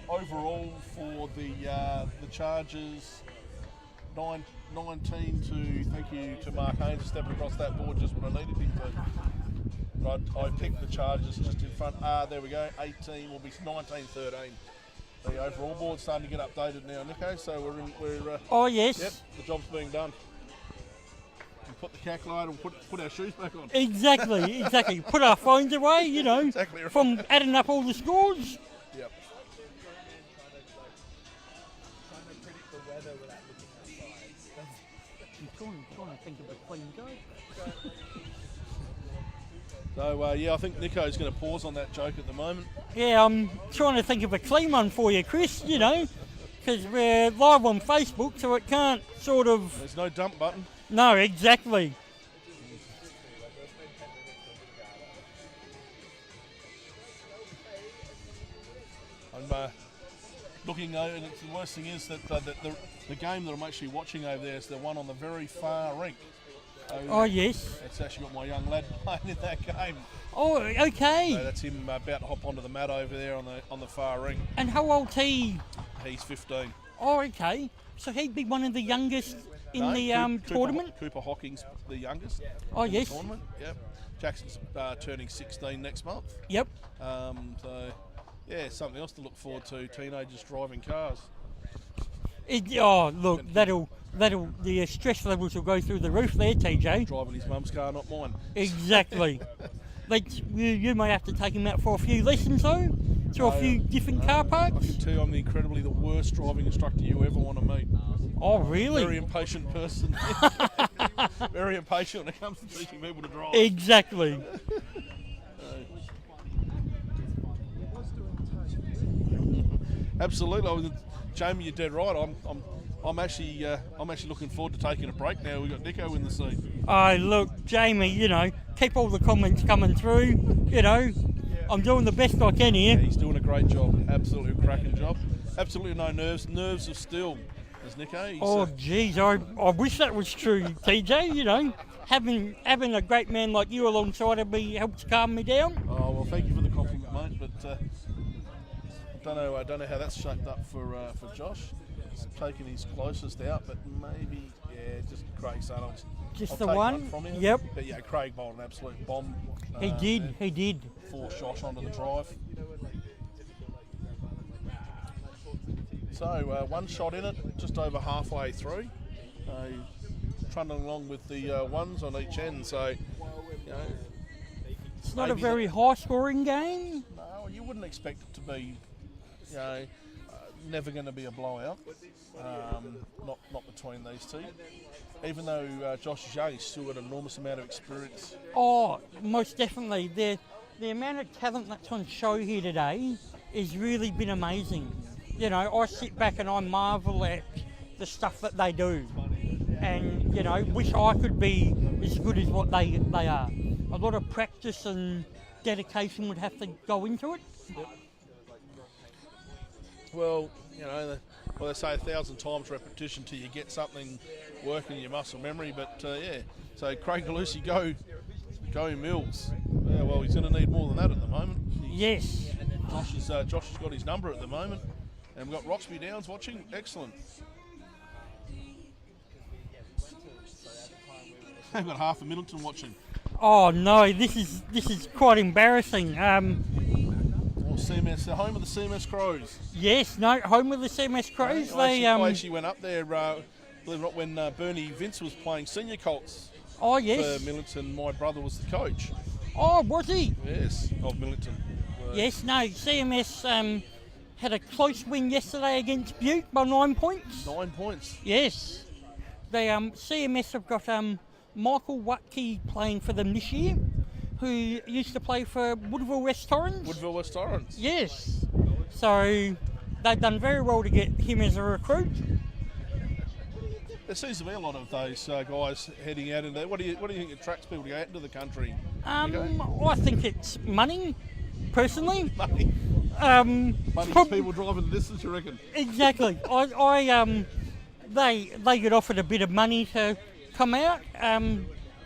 Overall for the Chargers, 19 to, thank you to Mark Haynes for stepping across that board just when I needed him to. Right, I picked the Chargers just in front. There we go, 18 will be 19-13. The overall board's starting to get updated now, Nico, so we're Oh, yes. yep, the job's being done. We put the calculator and put our shoes back on. Exactly. Put our phones away, you know, Exactly right. from adding up all the scores. Yep. I'm trying to think of a clean joke. So, I think Nico's going to pause on that joke at the moment. Yeah, I'm trying to think of a clean one for you, Chris, you know, because we're live on Facebook, so it can't sort of... There's no dump button. No, exactly. I'm looking over, and the worst thing is that the game that I'm actually watching over there is the one on the very far rink. Oh, yes. It's actually got my young lad playing in that game. Oh, okay. So that's him about to hop onto the mat over there on the far ring. And how old's he? He's 15. Oh, okay. So he'd be one of the youngest in the tournament? Cooper Hocking's the youngest. Oh, in the yes. tournament. Yep. Jackson's turning 16 next month. Yep. So, yeah, something else to look forward to. Teenagers driving cars. Look, the stress levels will go through the roof there, TJ. Driving his mum's car, not mine. Exactly. You may have to take him out for a few lessons, though, to a few different car I parks. can tell you I'm the worst driving instructor you ever want to meet. Oh, really? Very impatient person. Very impatient when it comes to teaching people to drive. Exactly. Absolutely. Jamie, you're dead right. I'm actually looking forward to taking a break now. We've got Nico in the seat. Oh, look, Jamie, you know, keep all the comments coming through. You know, I'm doing the best I can here. Yeah, he's doing a great job. Absolutely a cracking job. Absolutely no nerves. Nerves of steel, as Nico. Oh, geez, I wish that was true, TJ. You know, having a great man like you alongside of me helps calm me down. Oh, well, thank you for the compliment, mate. But I don't know how that's shaped up for Josh. He's taking his closest out, but maybe, just Craig Sunnels. Just I'll the take one? from him. Yep. But yeah, Craig bowled an absolute bomb. He did. Forced Josh onto the drive. So one shot in it, just over halfway through. Trundling along with the ones on each end. So, you know, It's not a very high-scoring game. no, you wouldn't expect it to be, you know, never going to be a blowout. Not between these two. Even though Josh is young, he's still got an enormous amount of experience. Oh, most definitely. The amount of talent that's on show here today has really been amazing. You know, I sit back and I marvel at the stuff that they do. And, you know, wish I could be as good as what they are. A lot of practice and dedication would have to go into it. Yep. Well, you know, they say 1,000 times repetition till you get something working in your muscle memory. But yeah, so Craig Galusi, go Mills. Yeah, well, he's going to need more than that at the moment. Yes. Josh has got his number at the moment, and we've got Roxby Downs watching. Excellent. They've got half of Middleton watching. Oh no, this is quite embarrassing. Or CMS, the home of the CMS Crows. Yes, no, home of the CMS Crows. I actually went up there, believe it or not, when Bernie Vince was playing senior Colts Oh yes. for Millington. My brother was the coach. Oh, was he? Yes, of Millington. Yes, no, CMS had a close win yesterday against Butte by 9 points. 9 points. Yes. They CMS have got Michael Watke playing for them this year, who used to play for Woodville West Torrens. Woodville West Torrens. Yes. So they've done very well to get him as a recruit. There seems to be a lot of those guys heading out in there. What do you think attracts people to go out into the country? I think it's money, personally. Money. Money prob- people driving the distance, you reckon? Exactly. They get offered a bit of money to come out,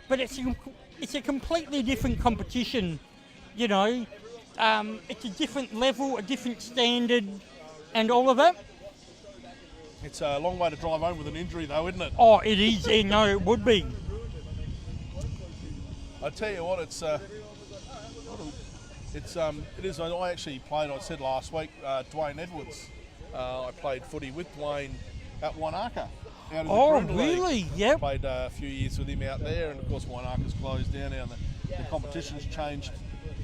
but it's a completely different competition. You know, it's a different level, a different standard, and all of that. It's a long way to drive home with an injury, though, isn't it? Oh, it is. Yeah, no, it would be. I tell you what, it is. I actually played. I said last week, Dwayne Edwards. I played footy with Dwayne at Wanaka. Out in the Oh, Broodal League. really? Yep. Played a few years with him out there, and of course Wanaka's closed down now, and the competition's changed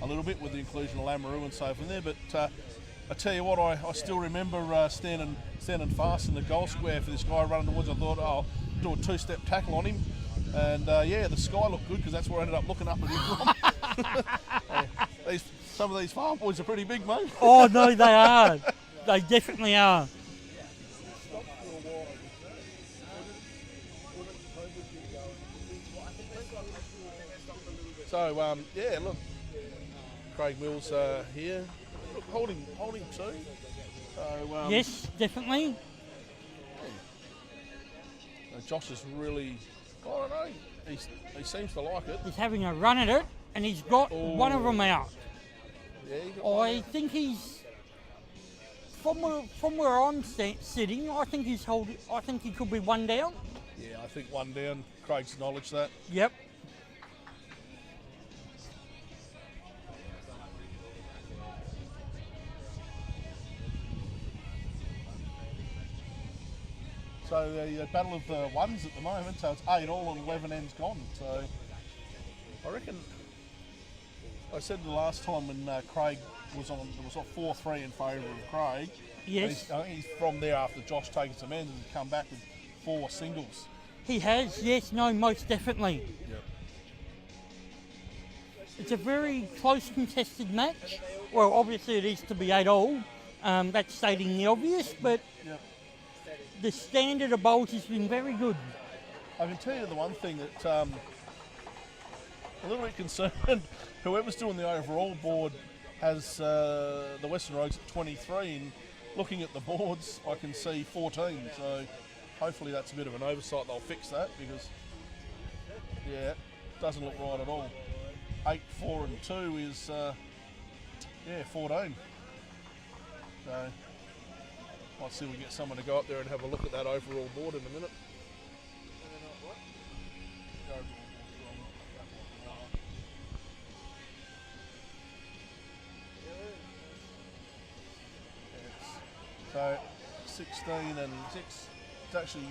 a little bit with the inclusion of Lamoureux and so from there. But I tell you what, I still remember standing fast in the goal square for this guy running towards. I thought, I'll do a two-step tackle on him, and the sky looked good because that's where I ended up looking up at him from. Some of these farm boys are pretty big, mate. Oh, no, they are. They definitely are. So look, Craig Mills here, look, holding two. So Yes, definitely. Josh is really, I don't know, he seems to like it. He's having a run at it, and he's got one of them out. Yeah, he got I think he's from where I'm sitting. I think he could be one down. Yeah, I think one down. Craig's acknowledged that. Yep. So the battle of the ones at the moment. So it's 8 all and 11 ends gone. So I reckon. I said the last time when Craig was on, it was 4-3 in favour of Craig. Yes. I think he's from there after Josh taking some ends and come back with 4 singles. He has. Yes. No. Most definitely. Yep. It's a very close contested match. Well, obviously it is to be 8 all. That's stating the obvious, but Yep. the standard of bowls has been very good. I can tell you the one thing that a little bit concerned. Whoever's doing the overall board has the Western Rogues at 23, and looking at the boards, I can see 14. So hopefully that's a bit of an oversight. They'll fix that because it doesn't look right at all. 8, 4, and 2 is 14. So might see if we get someone to go up there and have a look at that overall board in a minute. So 16 and 6. It's actually,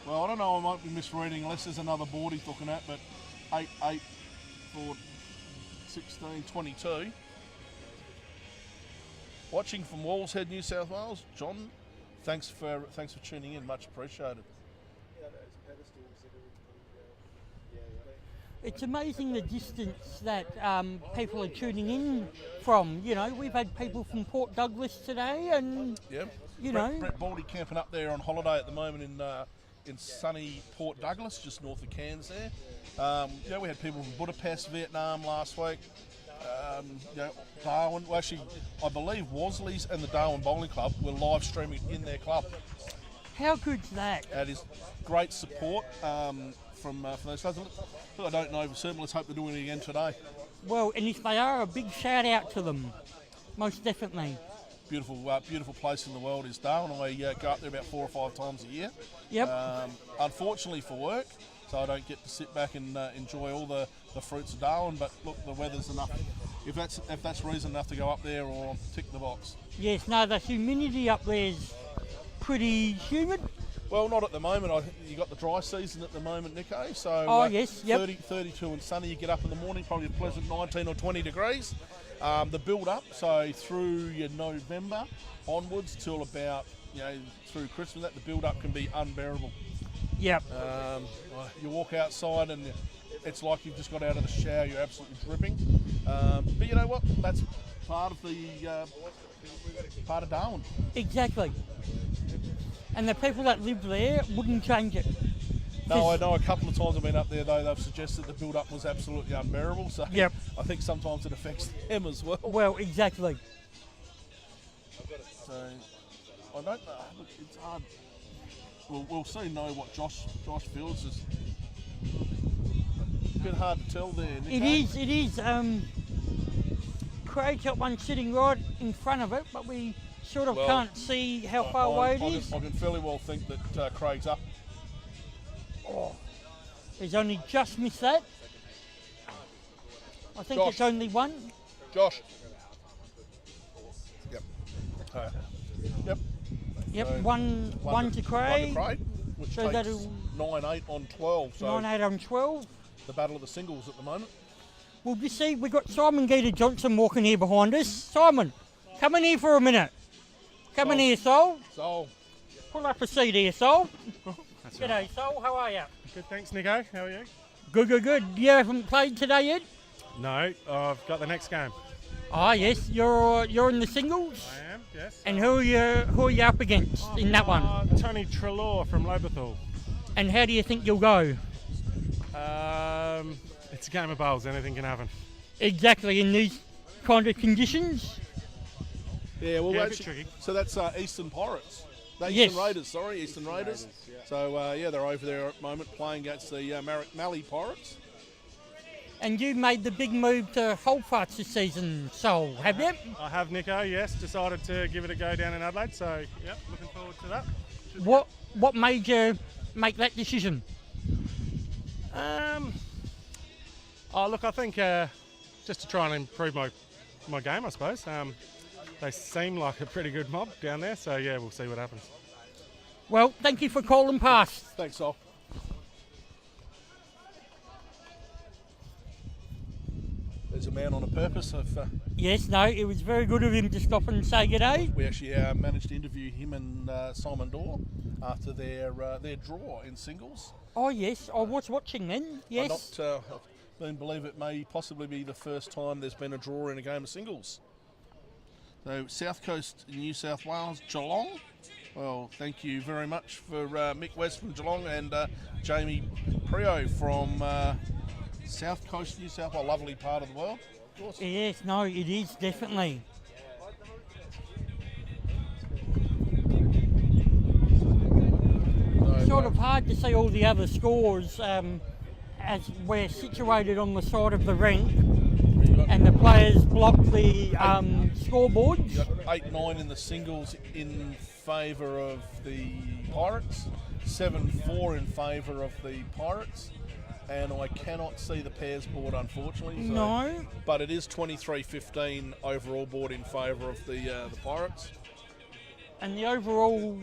well, I don't know, I might be misreading unless there's another board he's looking at, but 8, 8 for 16, 22. Watching from Wallshead, New South Wales, John. Thanks for tuning in, much appreciated. It's amazing the distance that people are tuning in from. You know, we've had people from Port Douglas today, and Brett Baldy camping up there on holiday at the moment in sunny Port Douglas, just north of Cairns there. We had people from Budapest, Vietnam last week. Darwin. Well, actually, I believe Worsley's and the Darwin Bowling Club were live streaming in their club. How good's that? That is great support from those guys. I don't know for certain. Let's hope they're doing it again today. Well, and if they are, a big shout out to them. Most definitely. Beautiful place in the world is Darwin. I go up there about 4 or 5 times a year. Yep. Unfortunately for work, so I don't get to sit back and enjoy all the fruits of Darwin. But look, the weather's enough. If that's reason enough to go up there or tick the box. Yes. No, the humidity up there is pretty humid. Well, not at the moment. You got the dry season at the moment, Nico. So yes, yep. 32 and sunny. You get up in the morning, probably a pleasant 19 or 20 degrees. The build up, so through your November onwards till about through Christmas, the build up can be unbearable. Yep. You walk outside and it's like you've just got out of the shower. You're absolutely dripping. But you know what? That's part of the part of Darwin. Exactly. And the people that live there wouldn't change it. No, I know a couple of times I've been up there though. They've suggested the build-up was absolutely unbearable. So Yep. I think sometimes it affects them as well. Well, exactly. So I don't know. Look, it's hard. We'll soon know what Josh Fields is. A bit hard to tell there, Nico. It is. Craig's got one sitting right in front of it, but we sort of Well, can't see how far away it is. I can fairly well think that Craig's up. He's only just missed that. I think Josh. it's only one. Josh. Yep. Yep. Yep, So, one to Craig. Which So takes that'll- 9-8 on 12. So 9-8 on 12. the battle of the singles at the moment. Well, you see, we've got Simon Gator Johnson walking here behind us. Simon, come in here for a minute. Come in Sol. here, Sol. So Pull up a seat here, Sol. G'day, Sol. How are you? Good, thanks, Nico. How are you? Good. You haven't played today yet? No, I've got the next game. Ah, yes. You're in the singles. I am, yes. And who are you up against in that one? Tony Trelaw from Lobethal. And how do you think you'll go? It's a game of bowls. Anything can happen. Exactly in these kind of conditions. yeah, well, Yeah, a bit actually, tricky. so that's Eastern Pirates. No, Yes. Eastern Raiders. Sorry, Eastern Raiders. So yeah, they're over there at the moment playing against the Mallee Pirates. And you made the big move to Holdfarts this season, Sol, have you? I have, Nico. Yes, decided to give it a go down in Adelaide. So, yep, looking forward to that. What made you make that decision? Oh, look, I think just to try and improve my game, I suppose. They seem like a pretty good mob down there. So yeah, we'll see what happens. Well, thank you for calling past. Thanks, Sol. There's a man on a purpose. Yes, no, it was very good of him to stop and say good day. We actually managed to interview him and Simon Dorr after their draw in singles. Oh, yes, I was watching then, yes. I believe it may possibly be the first time there's been a draw in a game of singles. So South Coast, New South Wales, Geelong. Well, thank you very much for Mick West from Geelong and Jamie Prio from South Coast, New South Wales. Lovely part of the world. Of course. Yes, no, it is, definitely. Sort of hard to see all the other scores as we're situated on the side of the rink and the players block the scoreboards. You got 8-9 in the singles in favour of the Pirates, 7-4 in favour of the Pirates, and I cannot see the pairs board unfortunately. So, No. but it is 23-15 overall board in favour of the Pirates. And the overall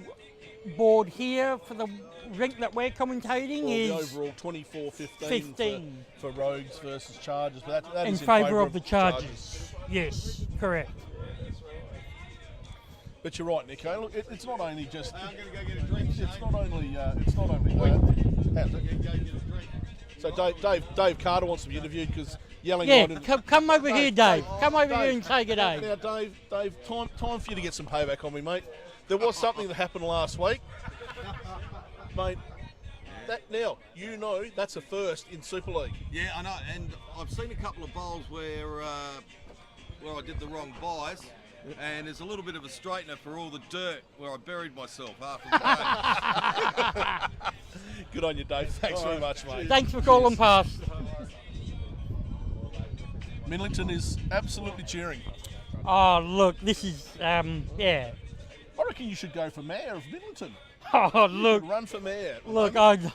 board here for the rink that we're commentating Well, the is overall 24-15 15 for Rogues versus Chargers, but that in is in favour of the Chargers. Chargers. Yes, correct. But you're right, Nico. Look, it's not only just. I'm going to go get a drink. It's not only. It's not only that. So Dave Carter wants to be interviewed because yelling. Yeah, right in- come over here, Dave. Come over here and say good day. Now, Dave, time for you to get some payback on me, mate. There was something that happened last week, mate. Now you know that's a first in Super League. Yeah, I know, and I've seen a couple of bowls where I did the wrong buys, and there's a little bit of a straightener for all the dirt where I buried myself after the game. Good on you, Dave. Thanks very much, mate. Thanks for calling past. Millington is absolutely cheering. Oh, look, this is, yeah. I reckon you should go for mayor of Millington. Oh, look, Run for mayor. at the look, moment.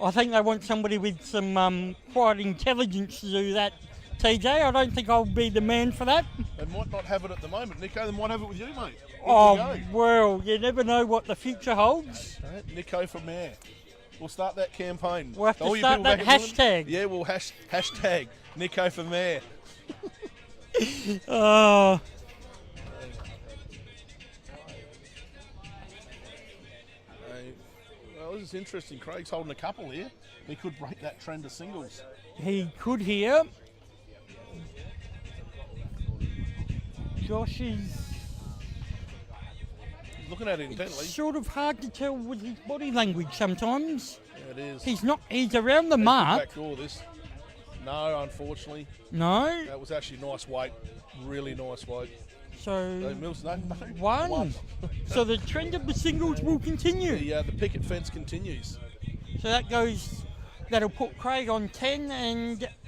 I think they want somebody with some quiet intelligence to do that, TJ. I don't think I'll be the man for that. They might not have it at the moment, Nico. They might have it with you, mate. Oh, Off you go. well, you never know what the future holds. All right, Nico for mayor. We'll start that campaign. We'll have to All you start people that back in Millington? hashtag. Yeah, we'll hashtag Nico for mayor. Oh, Well, boys. It's interesting. Craig's holding a couple here. He could break that trend of singles. He could here. Josh is He's looking at it intently. sort of hard to tell with his body language sometimes. Yeah, it is. He's around the Good mark. backdoor this. No, unfortunately. No. That was actually nice weight. Really nice weight. So Mills, no. one. So the trend of the singles will continue. The picket fence continues. So that'll put Craig on 10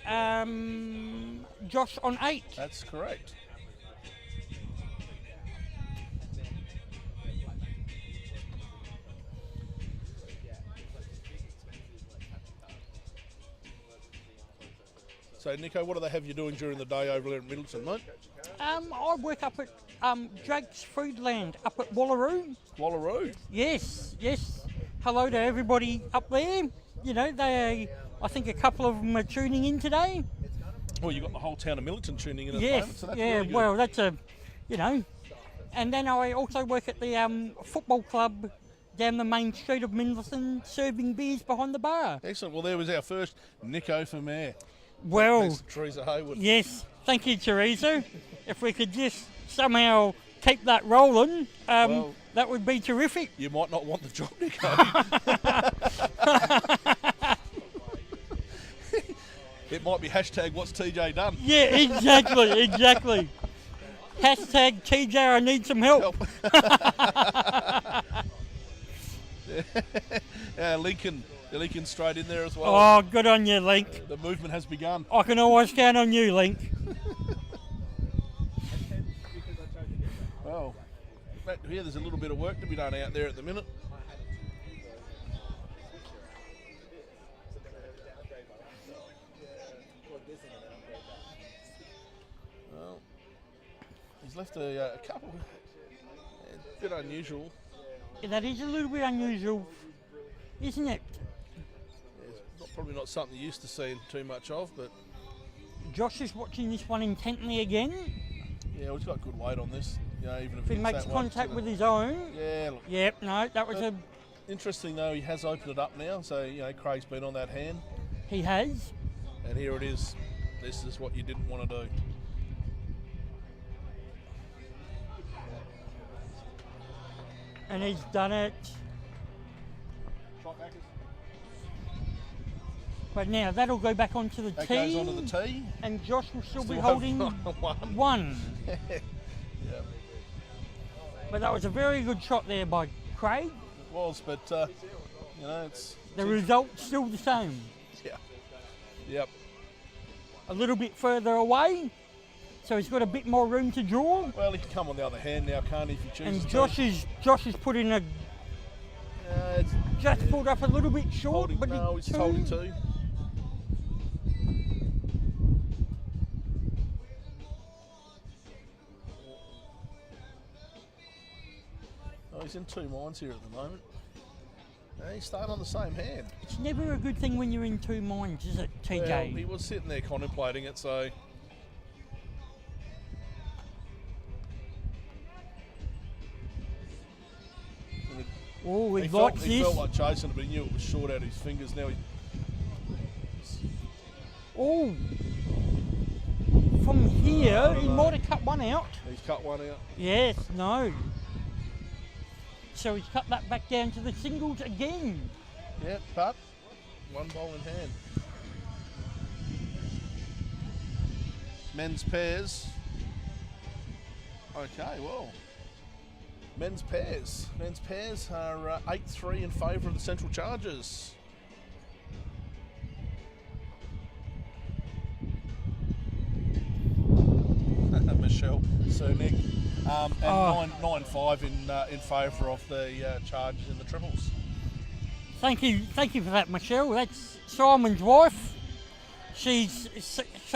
and Josh on 8. That's correct. So, Nico, what do they have you doing during the day over there at Middleton, mate? I work up at Jake's Foodland up at Wallaroo. Wallaroo. Yes. Hello to everybody up there. You know, I think a couple of them are tuning in today. Well, you've got the whole town of Middleton tuning in at the Yes, moment, so that's yeah, really good. well, that's and then I also work at the football club down the main street of Middleton, serving beers behind the bar. Excellent. Well, there was our first Nico for mayor. Well, Thanks to Teresa Haywood. yes, thank you, Teresa. If we could just somehow keep that rolling, Well- that would be terrific. You might not want the job, Nico. It might be hashtag what's TJ done. Yeah, exactly. Hashtag TJ, I need some help. Lincoln straight in there as well. Oh, good on you, Link. The movement has begun. I can always count on you, Link. Well, back to here, there's a little bit of work to be done out there at the minute. Well, he's left a couple. A bit unusual. That is a little bit unusual, isn't it? It's probably not something you're used to seeing too much of, but Josh is watching this one intently again. yeah, well, he's got good weight on this. You know, even if If he hits makes that one, contact it's with gonna- his own. Yeah, look. Yep, no, that was a. Interesting though, he has opened it up now, so you know Craig's been on that hand, He has. and here it is. This is what you didn't want to do. And he's done it. But now that'll go back onto the That tee. goes onto the tee. And Josh will still be Still holding have one. one. Yeah. But that was a very good shot there by Craig. It was, but you know, it's The result's still the same. yeah, yep. A little bit further away, so he's got a bit more room to draw. Well, he can come on the other hand now, can't he? If he chooses And to. Josh is putting a It's just pulled up a little bit short, holding. but No, he's holding two. Oh, he's in two minds here at the moment. He's starting on the same hand. It's never a good thing when you're in two minds, is it, TJ? Well, he was sitting there contemplating it, so. Oh, he He likes he this. felt like chasing it, but he knew it was short out of his fingers. Now Oh, from here, he might have cut one out. he's cut one out. Yes, no. So he's cut that back down to the singles again. Yeah, but one bowl in hand. Men's pairs. Okay, well. Men's pairs. Men's pairs are 8-3 in favour of the Central Chargers. Michelle Cernick. And 9-5 in favour of the Chargers in the triples. Thank you for that, Michelle. That's Simon's wife. So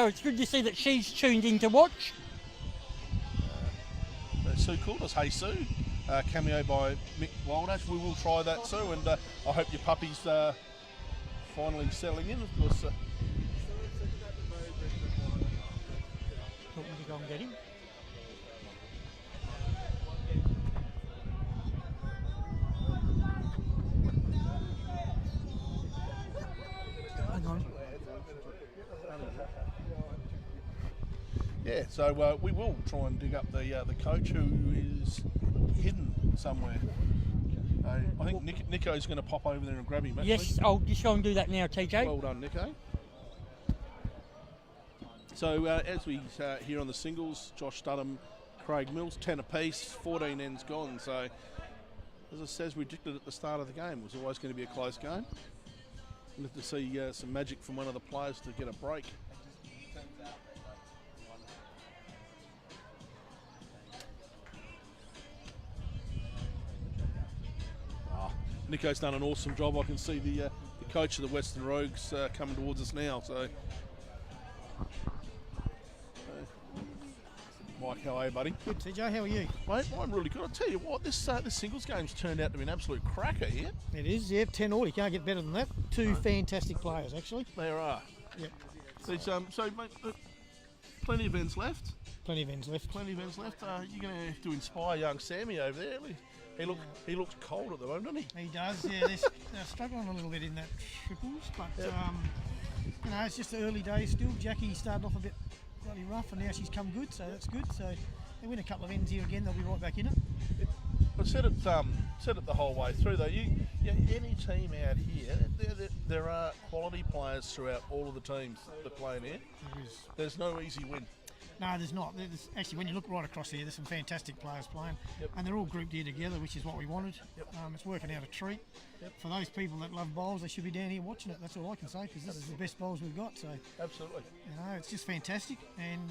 it's good to see that she's tuned in to watch. Sue Coolers, Hey Sue, cameo by Mick Wildash. We will try that too, and I hope your puppy's finally settling in. Of course, Want me to go and get him? Yeah, so we will try and dig up the coach who is hidden somewhere. I think Nico's going to pop over there and grab him. Actually. Yes, I'll just go and do that now, TJ. Well done, Nico. So as we hear on the singles, Josh Studham, Craig Mills, 10 apiece, 14 ends gone. So as we predicted at the start of the game, it was always going to be a close game. We'll have to see some magic from one of the players to get a break. Nico's done an awesome job. I can see the coach of the Western Rogues coming towards us now. So, Mike, how are you, buddy? Good, TJ. How are you? Mate, I'm really good. I'll tell you what, this singles game's turned out to be an absolute cracker here. It is, yeah. 10-all. You can't get better than that. Two fantastic players, actually. There are. Yep. These, so, mate, plenty of ends left. Plenty of ends left. Plenty of ends left. You're going to have to inspire young Sammy over there. He looks cold at the moment, doesn't he? He does, yeah. They're struggling a little bit in that triples, but you know, it's just the early days still. Jackie started off a bit bloody rough, and now she's come good, so that's good. So they win a couple of ends here again, they'll be right back in it. I said it the whole way through though. Any team out here, there are quality players throughout all of the teams that play in here. There's no easy win. No, there's not. Actually, when you look right across here, there's some fantastic players playing, Yep. and they're all grouped here together, which is what we wanted. Yep. It's working out a treat. Yep. For those people that love bowls, they should be down here watching it. That's all I can say, because this is the best bowls we've got. So, Absolutely. you know, it's just fantastic. And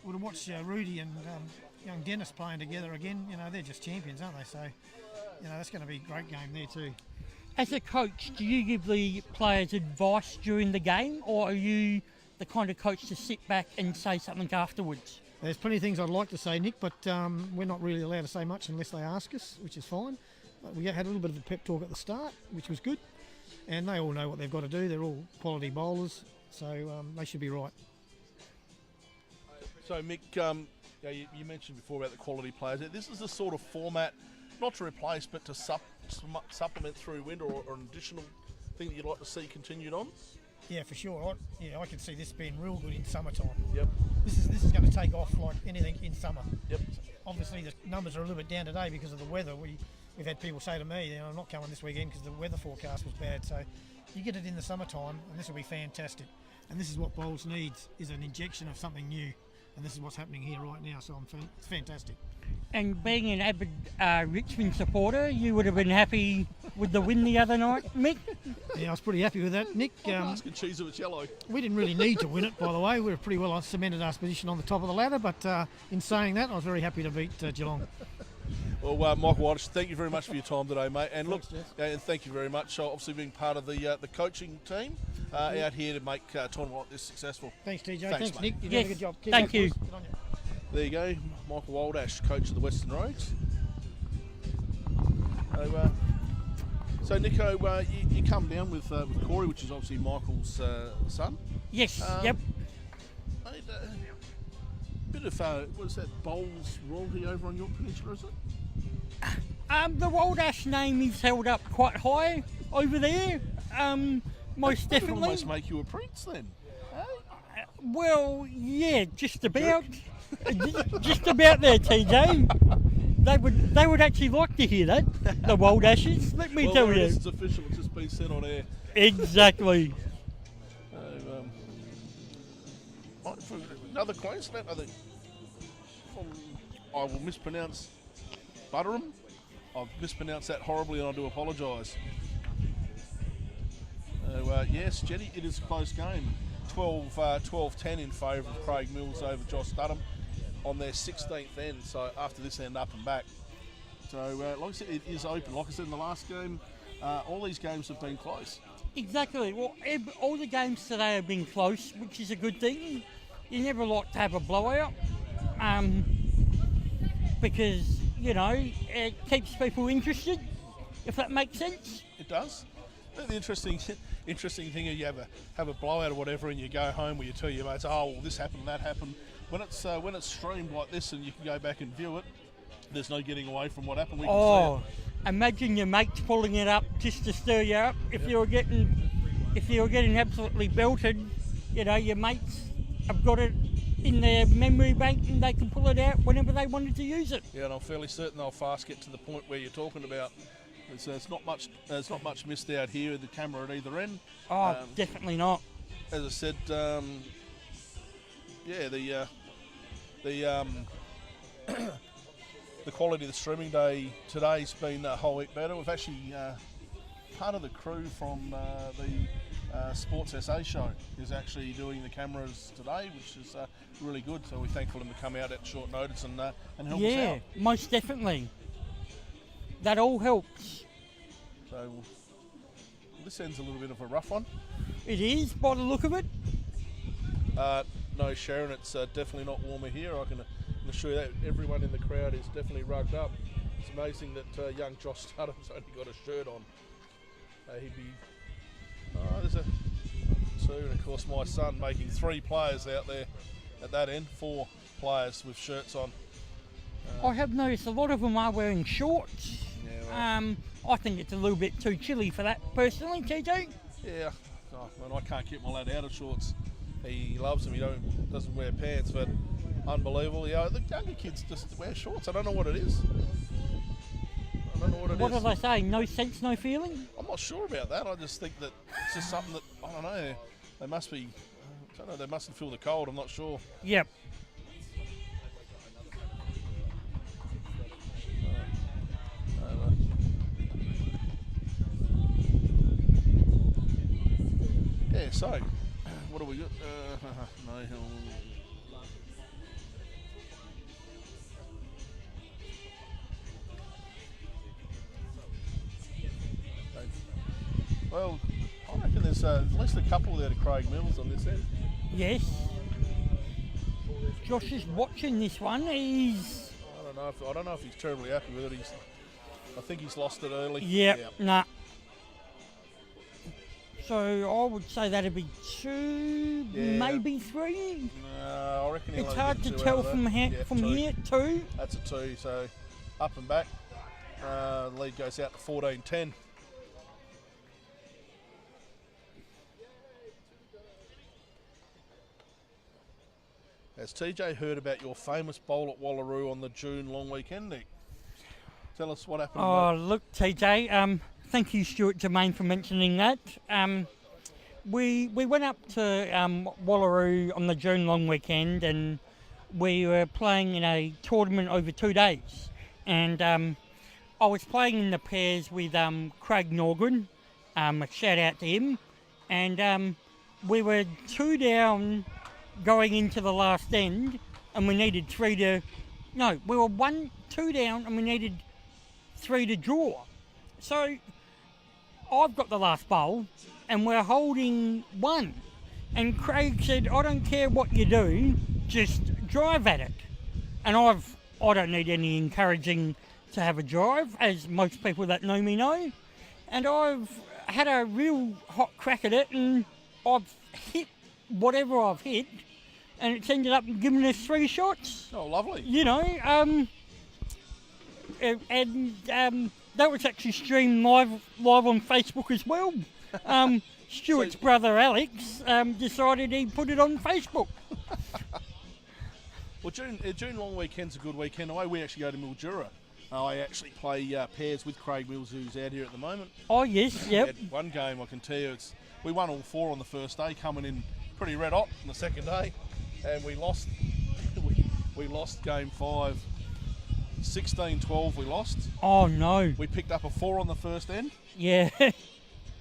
we'll watch Rudy and young Dennis playing together again. You know, they're just champions, aren't they? So, you know, that's going to be a great game there too. As a coach, do you give the players advice during the game, or are you the kind of coach to sit back and say something afterwards? There's plenty of things I'd like to say, Nick, but we're not really allowed to say much unless they ask us, which is fine. But we had a little bit of a pep talk at the start, which was good, and they all know what they've got to do. They're all quality bowlers, so they should be right. So Mick, you mentioned before about the quality players. This is the sort of format, not to replace, but to supplement through winter or an additional thing that you'd like to see continued on. Yeah, for sure. I can see this being real good in summertime. Yep. This is going to take off like anything in summer. Yep. Obviously, the numbers are a little bit down today because of the weather. We've had people say to me, I'm not coming this weekend because the weather forecast was bad. So you get it in the summertime, and this will be fantastic. And this is what bowls needs, is an injection of something new. And this is what's happening here right now. So it's fantastic. And being an avid Richmond supporter, you would have been happy with the win the other night, Mick? Yeah, I was pretty happy with that, Nick. Asking cheese if it's yellow. We didn't really need to win it, by the way. We were pretty well cemented our position on the top of the ladder. But in saying that, I was very happy to beat Geelong. Well, Michael Walsh, thank you very much for your time today, mate. And Thanks, look, Jeff. and thank you very much. So obviously being part of the coaching team out here to make a tournament like this successful. Thanks, TJ. Thanks, Thanks mate. Nick. You Yes, did a good job. Keep thank up, you. boys. Good on you. There you go, Michael Waldash, coach of the Western Rogues. So Nico, you come down with Corey, which is obviously Michael's son. Yes, Um, yep. Mate, bit of what is that, Bowls royalty over on York Peninsula, is it? The Waldash name is held up quite high over there, most That would definitely. almost make you a prince then. Well, yeah, just about. Just about there, TJ. They would actually like to hear that, the Waldashes, let me Well, tell there it you. is, it's official, it's just been said on air. Exactly. From another Queensland, I will mispronounce Butterham. I've mispronounced that horribly and I do apologise. Yes, Jenny, it is a close game. 12-10 in favour of Craig Mills over Josh Studham on their 16th end, so after this end up and back. So like I said, it is open. Like I said in the last game, all these games have been close. Exactly. Well, all the games today have been close, which is a good thing. You never like to have a blowout, because, you know, it keeps people interested, if that makes sense. It does. The interesting thing is you have a blowout or whatever, and you go home where you tell your mates, oh, well, this happened, that happened. When it's streamed like this and you can go back and view it, there's no getting away from what happened. We can Oh, imagine your mates pulling it up just to stir you up. If you were getting absolutely belted, you know, your mates have got it in their memory bank and they can pull it out whenever they wanted to use it. Yeah, and I'm fairly certain they'll fast get to the point where you're talking about. There's not much missed out here with the camera at either end. Oh, definitely not. As I said, the the quality of the streaming day today's been a whole heap better. We've actually part of the crew from the Sports SA show is actually doing the cameras today, which is really good. So we're thankful them to come out at short notice and help us out. Yeah, most definitely. That all helps. So this end's a little bit of a rough one. It is, by the look of it. No, Sharon, it's definitely not warmer here. I can assure you that everyone in the crowd is definitely rugged up. It's amazing that young Josh Studham's only got a shirt on. He'd be... there's a two, and of course my son making 3 players out there at that end, 4 players with shirts on. I have noticed a lot of them are wearing shorts. Yeah, well, I think it's a little bit too chilly for that, personally, TJ. yeah, man, I can't keep my lad out of shorts. He loves them. He doesn't wear pants, but unbelievable. Yeah, the younger kids just wear shorts. I don't know what it is. I don't know what it is. What do they say? No sense, no feeling? I'm not sure about that. I just think that it's just something that, I don't know, they must be, I don't know, they mustn't feel the cold. I'm not sure. Yep. Yeah, so, what do we got? No, well, I reckon there's at least a couple there to Craig Mills on this end. Yes. Josh is watching this one. I don't know if he's terribly happy with it. I think he's lost it early. Yep. Nah. So I would say that'd be 2, maybe 3. I reckon he'll It's only hard get to 2 tell out of from that. from 2. here. 2. That's a 2, so up and back. The lead goes out to 14-10. Has TJ heard about your famous bowl at Wallaroo on the June long weekend, Nick? Tell us what happened. Oh, look, TJ. Thank you, Stuart Germain, for mentioning that. We went up to Wallaroo on the June long weekend, and we were playing in a tournament over 2 days. And I was playing in the pairs with Craig Norgren. A shout out to him. And we were 2 down going into the last end, and we needed 3 to... No, we were 2 down, and we needed 3 to draw. So I've got the last bowl, and we're holding 1. And Craig said, I don't care what you do, just drive at it. And I don't need any encouraging to have a drive, as most people that know me know. And I've had a real hot crack at it, and I've hit whatever I've hit, and it's ended up giving us 3 shots. Oh, lovely. You know, and that was actually streamed live on Facebook as well. Stuart's brother Alex decided he'd put it on Facebook. Well, June long weekend's a good weekend. The way we actually go to Mildura, I actually play pairs with Craig Mills, who's out here at the moment. Oh yes, yep. We had one game, I can tell you, we won all 4 on the first day, coming in pretty red hot on the second day, and we lost. we lost game 5, 16-12. We lost. Oh no. We picked up a 4 on the first end. Yeah.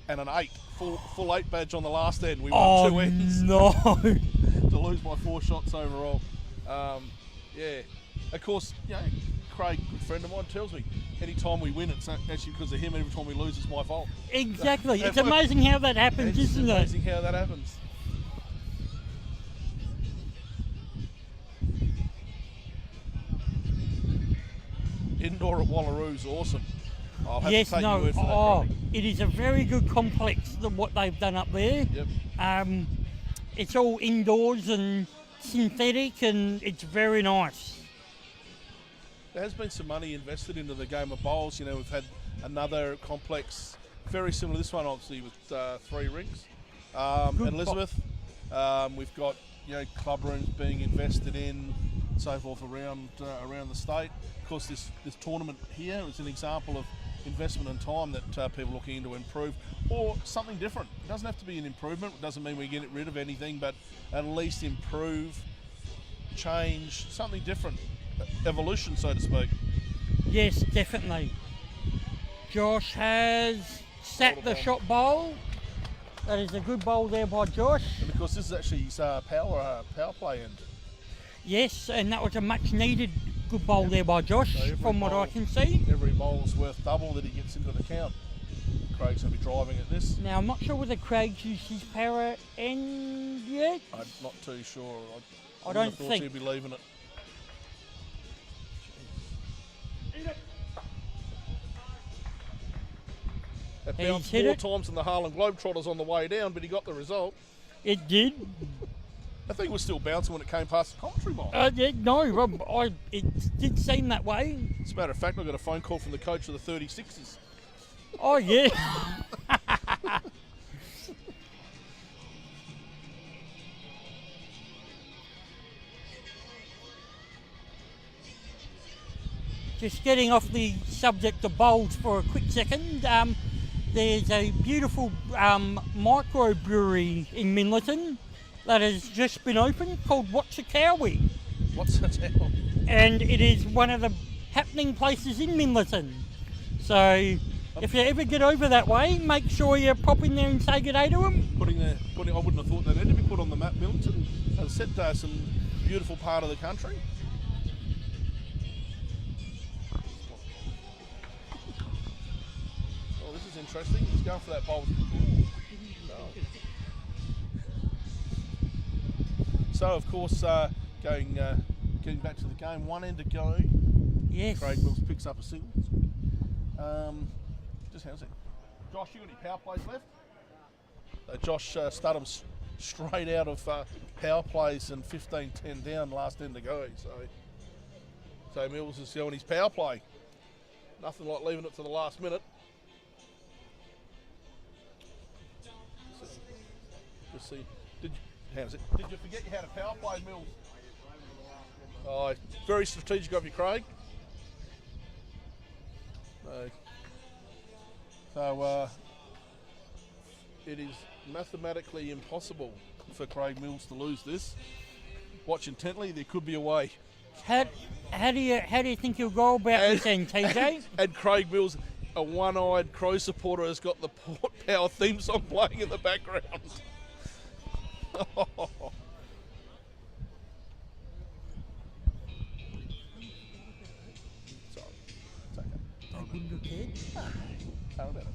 And an 8, full 8 badge on the last end. We won 2 ends. No. To lose by 4 shots overall. Yeah. Of course, you know, Craig, good friend of mine, tells me anytime we win, it's actually because of him. Every time we lose, it's my fault. Exactly. It's amazing how that happens, isn't it? It's amazing how that happens. Indoor at Wallaroo's awesome. I'll have to take your word for that, Craig. It is a very good complex, what they've done up there. Yep. It's all indoors and synthetic, and it's very nice. There has been some money invested into the game of bowls. You know, we've had another complex, very similar to this one, obviously, with 3 rings. Elizabeth, we've got club rooms being invested in, so forth around the state. Of course, this tournament here is an example of investment and time that people are looking to improve, or something different. It doesn't have to be an improvement. It doesn't mean we get rid of anything, but at least improve, change, something different, evolution, so to speak. Yes, definitely. Josh has sat the shot bowl. That is a good bowl there by Josh. And of course, this is actually his power play end. Yes, and that was a much needed good bowl there by Josh, So every from what I bowl- can see. Every bowl's worth double that he gets into the count. Craig's going to be driving at this. Now, I'm not sure whether Craig's used his power end yet. I'm not too sure. I wouldn't don't have thought think- he'd be leaving it. That He's bounced hit more it. times than the Harlem Globetrotters on the way down, but he got the result. It did. I think it was still bouncing when it came past the commentary box. Yeah, no, it did seem that way. As a matter of fact, I got a phone call from the coach of the 36ers. Oh, yeah. Just getting off the subject of bowls for a quick second. There's a beautiful microbrewery in Minleton that has just been opened called Watchakawi. What's that hell? And it is one of the happening places in Minleton. So if you ever get over that way, make sure you pop in there and say good day to them. I wouldn't have thought they needed to be put on the map, Millington. As I said, some beautiful part of the country. Oh, this is interesting. He's going for that bowl. So, of course, getting back to the game, one end to go. Yes. Craig Mills picks up a single. Just how's it? Josh, you got any power plays left? Josh Studham's straight out of power plays and 15-10 down, last end to go. So Mills is going his power play. Nothing like leaving it to the last minute. Just see. Did you forget you had a power play, Mills? Oh, very strategic of you, Craig. So it is mathematically impossible for Craig Mills to lose this. Watch intently, there could be a way. How do you think he'll go about this end, TJ? And Craig Mills, a one-eyed Crow supporter, has got the Port Power theme song playing in the background. Sorry, it's okay. Don't about it.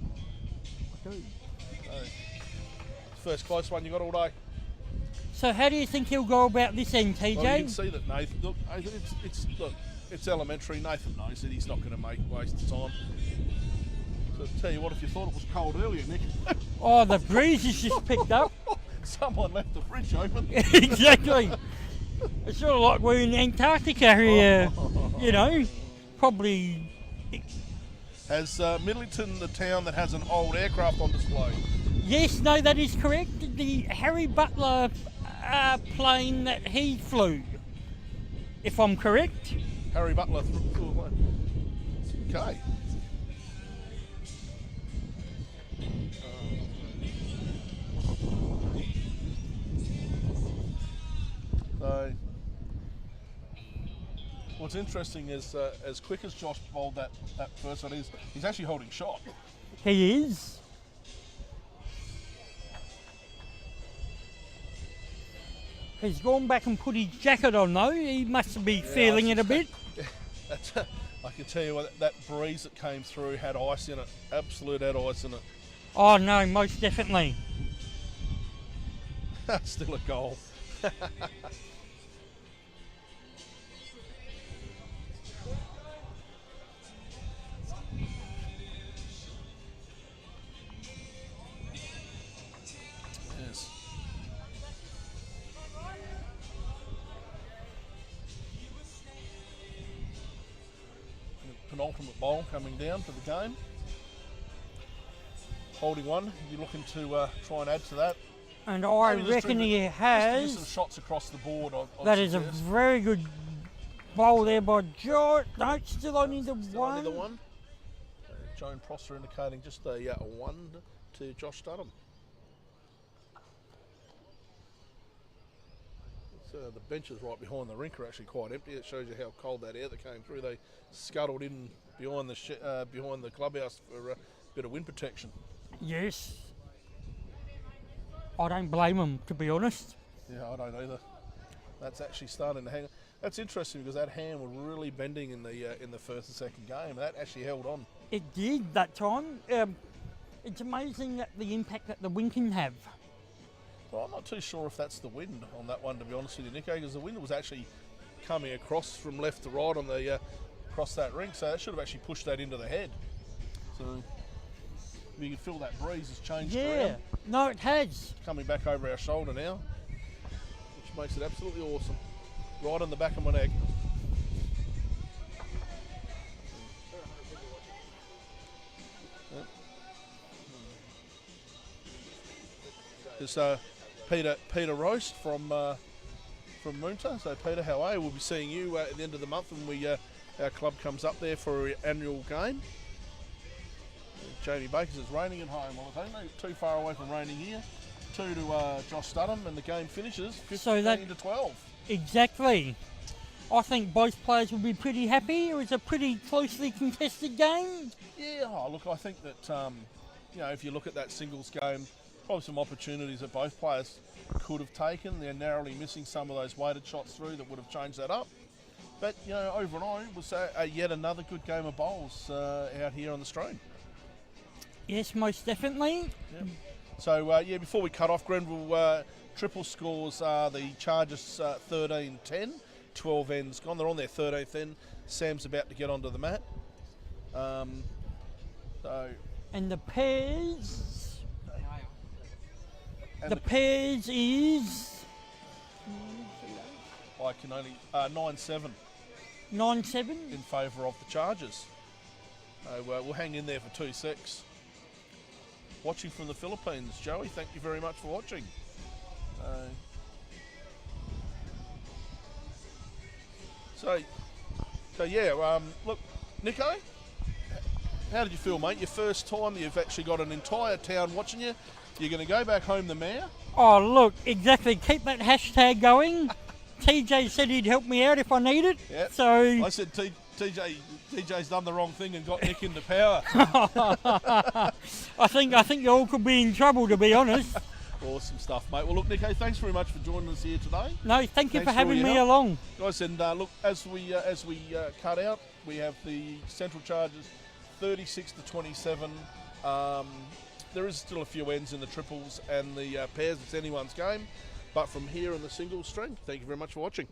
First close one you got all day. So how do you think he'll go about this end, TJ? Well, you can see that Nathan. Look, it's elementary. Nathan knows that he's not going to waste his time. So tell you what, if you thought it was cold earlier, Nick, Oh, the breeze has just picked up. someone left the fridge open. Exactly. It's sort of like we're in Antarctica here, you know. Probably. Has Middleton the town that has an old aircraft on display? Yes, no, that is correct. The Harry Butler plane that he flew, if I'm correct. Harry Butler flew away. Okay. So, what's interesting is as quick as Josh bowled that first one is, he's actually holding shot. He is. He's gone back and put his jacket on though. He must be feeling it a bit. I can tell you what, that breeze that came through had ice in it. Absolute had ice in it. Oh no, most definitely. Still a goal. Yes. Penultimate bowl coming down for the game. Holding one, you're looking to try and add to that. And I Maybe just reckon driven- he just to use some has. shots across the board. That is a very good bowl there by George. No, still only the one. Only the one. Joan Prosser indicating just a 1 to Josh Dunham. The benches right behind the rink are actually quite empty. It shows you how cold that air that came through. They scuttled in behind the clubhouse for a bit of wind protection. Yes. I don't blame him, to be honest. Yeah, I don't either. That's actually starting to hang. That's interesting because that hand was really bending in the first and second game. That actually held on. It did that time. It's amazing that the impact that the wind can have. Well, I'm not too sure if that's the wind on that one, to be honest with you, Nico, because the wind was actually coming across from left to right on the across that rink, so that should have actually pushed that into the head. So you can feel that breeze has changed Yeah. around, No, it has. coming back over our shoulder now, which makes it absolutely awesome. Right on the back of my neck. There's Peter Roast from Moonta. So Peter, how are you? We'll be seeing you at the end of the month when our club comes up there for our annual game. Jamie Baker says raining at home. Well, it's only too far away from raining here. 2 to Josh Studham, and the game finishes 15 to 12. Exactly. I think both players will be pretty happy. It was a pretty closely contested game. Yeah, look, I think that if you look at that singles game, probably some opportunities that both players could have taken. They're narrowly missing some of those weighted shots through that would have changed that up. But overall, it was yet another good game of bowls out here on the Strone. Yes, most definitely. Yeah. So before we cut off, Grenville triple scores are the Chargers 13-10, 12 ends gone. They're on their 13th end. Sam's about to get onto the mat. And the pairs. And The pairs is I can only 9-7 9-7. in favour of the Chargers. So we'll hang in there for 2-6. Watching from the Philippines, Joey. Thank you very much for watching. Look, Nico, how did you feel, mate? Your first time, you've actually got an entire town watching you. You're going to go back home the mayor. Oh, look, exactly. Keep that hashtag going. TJ said he'd help me out if I need it. Yep. So I said TJ's done the wrong thing and got Nick into power. I think you all could be in trouble, to be honest. Awesome stuff, mate. Well, look, Nico, thanks very much for joining us here today. No, thank you Thanks for for having all me your help. along. Guys, and look, as we cut out, we have the Central Chargers 36-27. There is still a few ends in the triples and the pairs. It's anyone's game. But from here in the singles string, thank you very much for watching.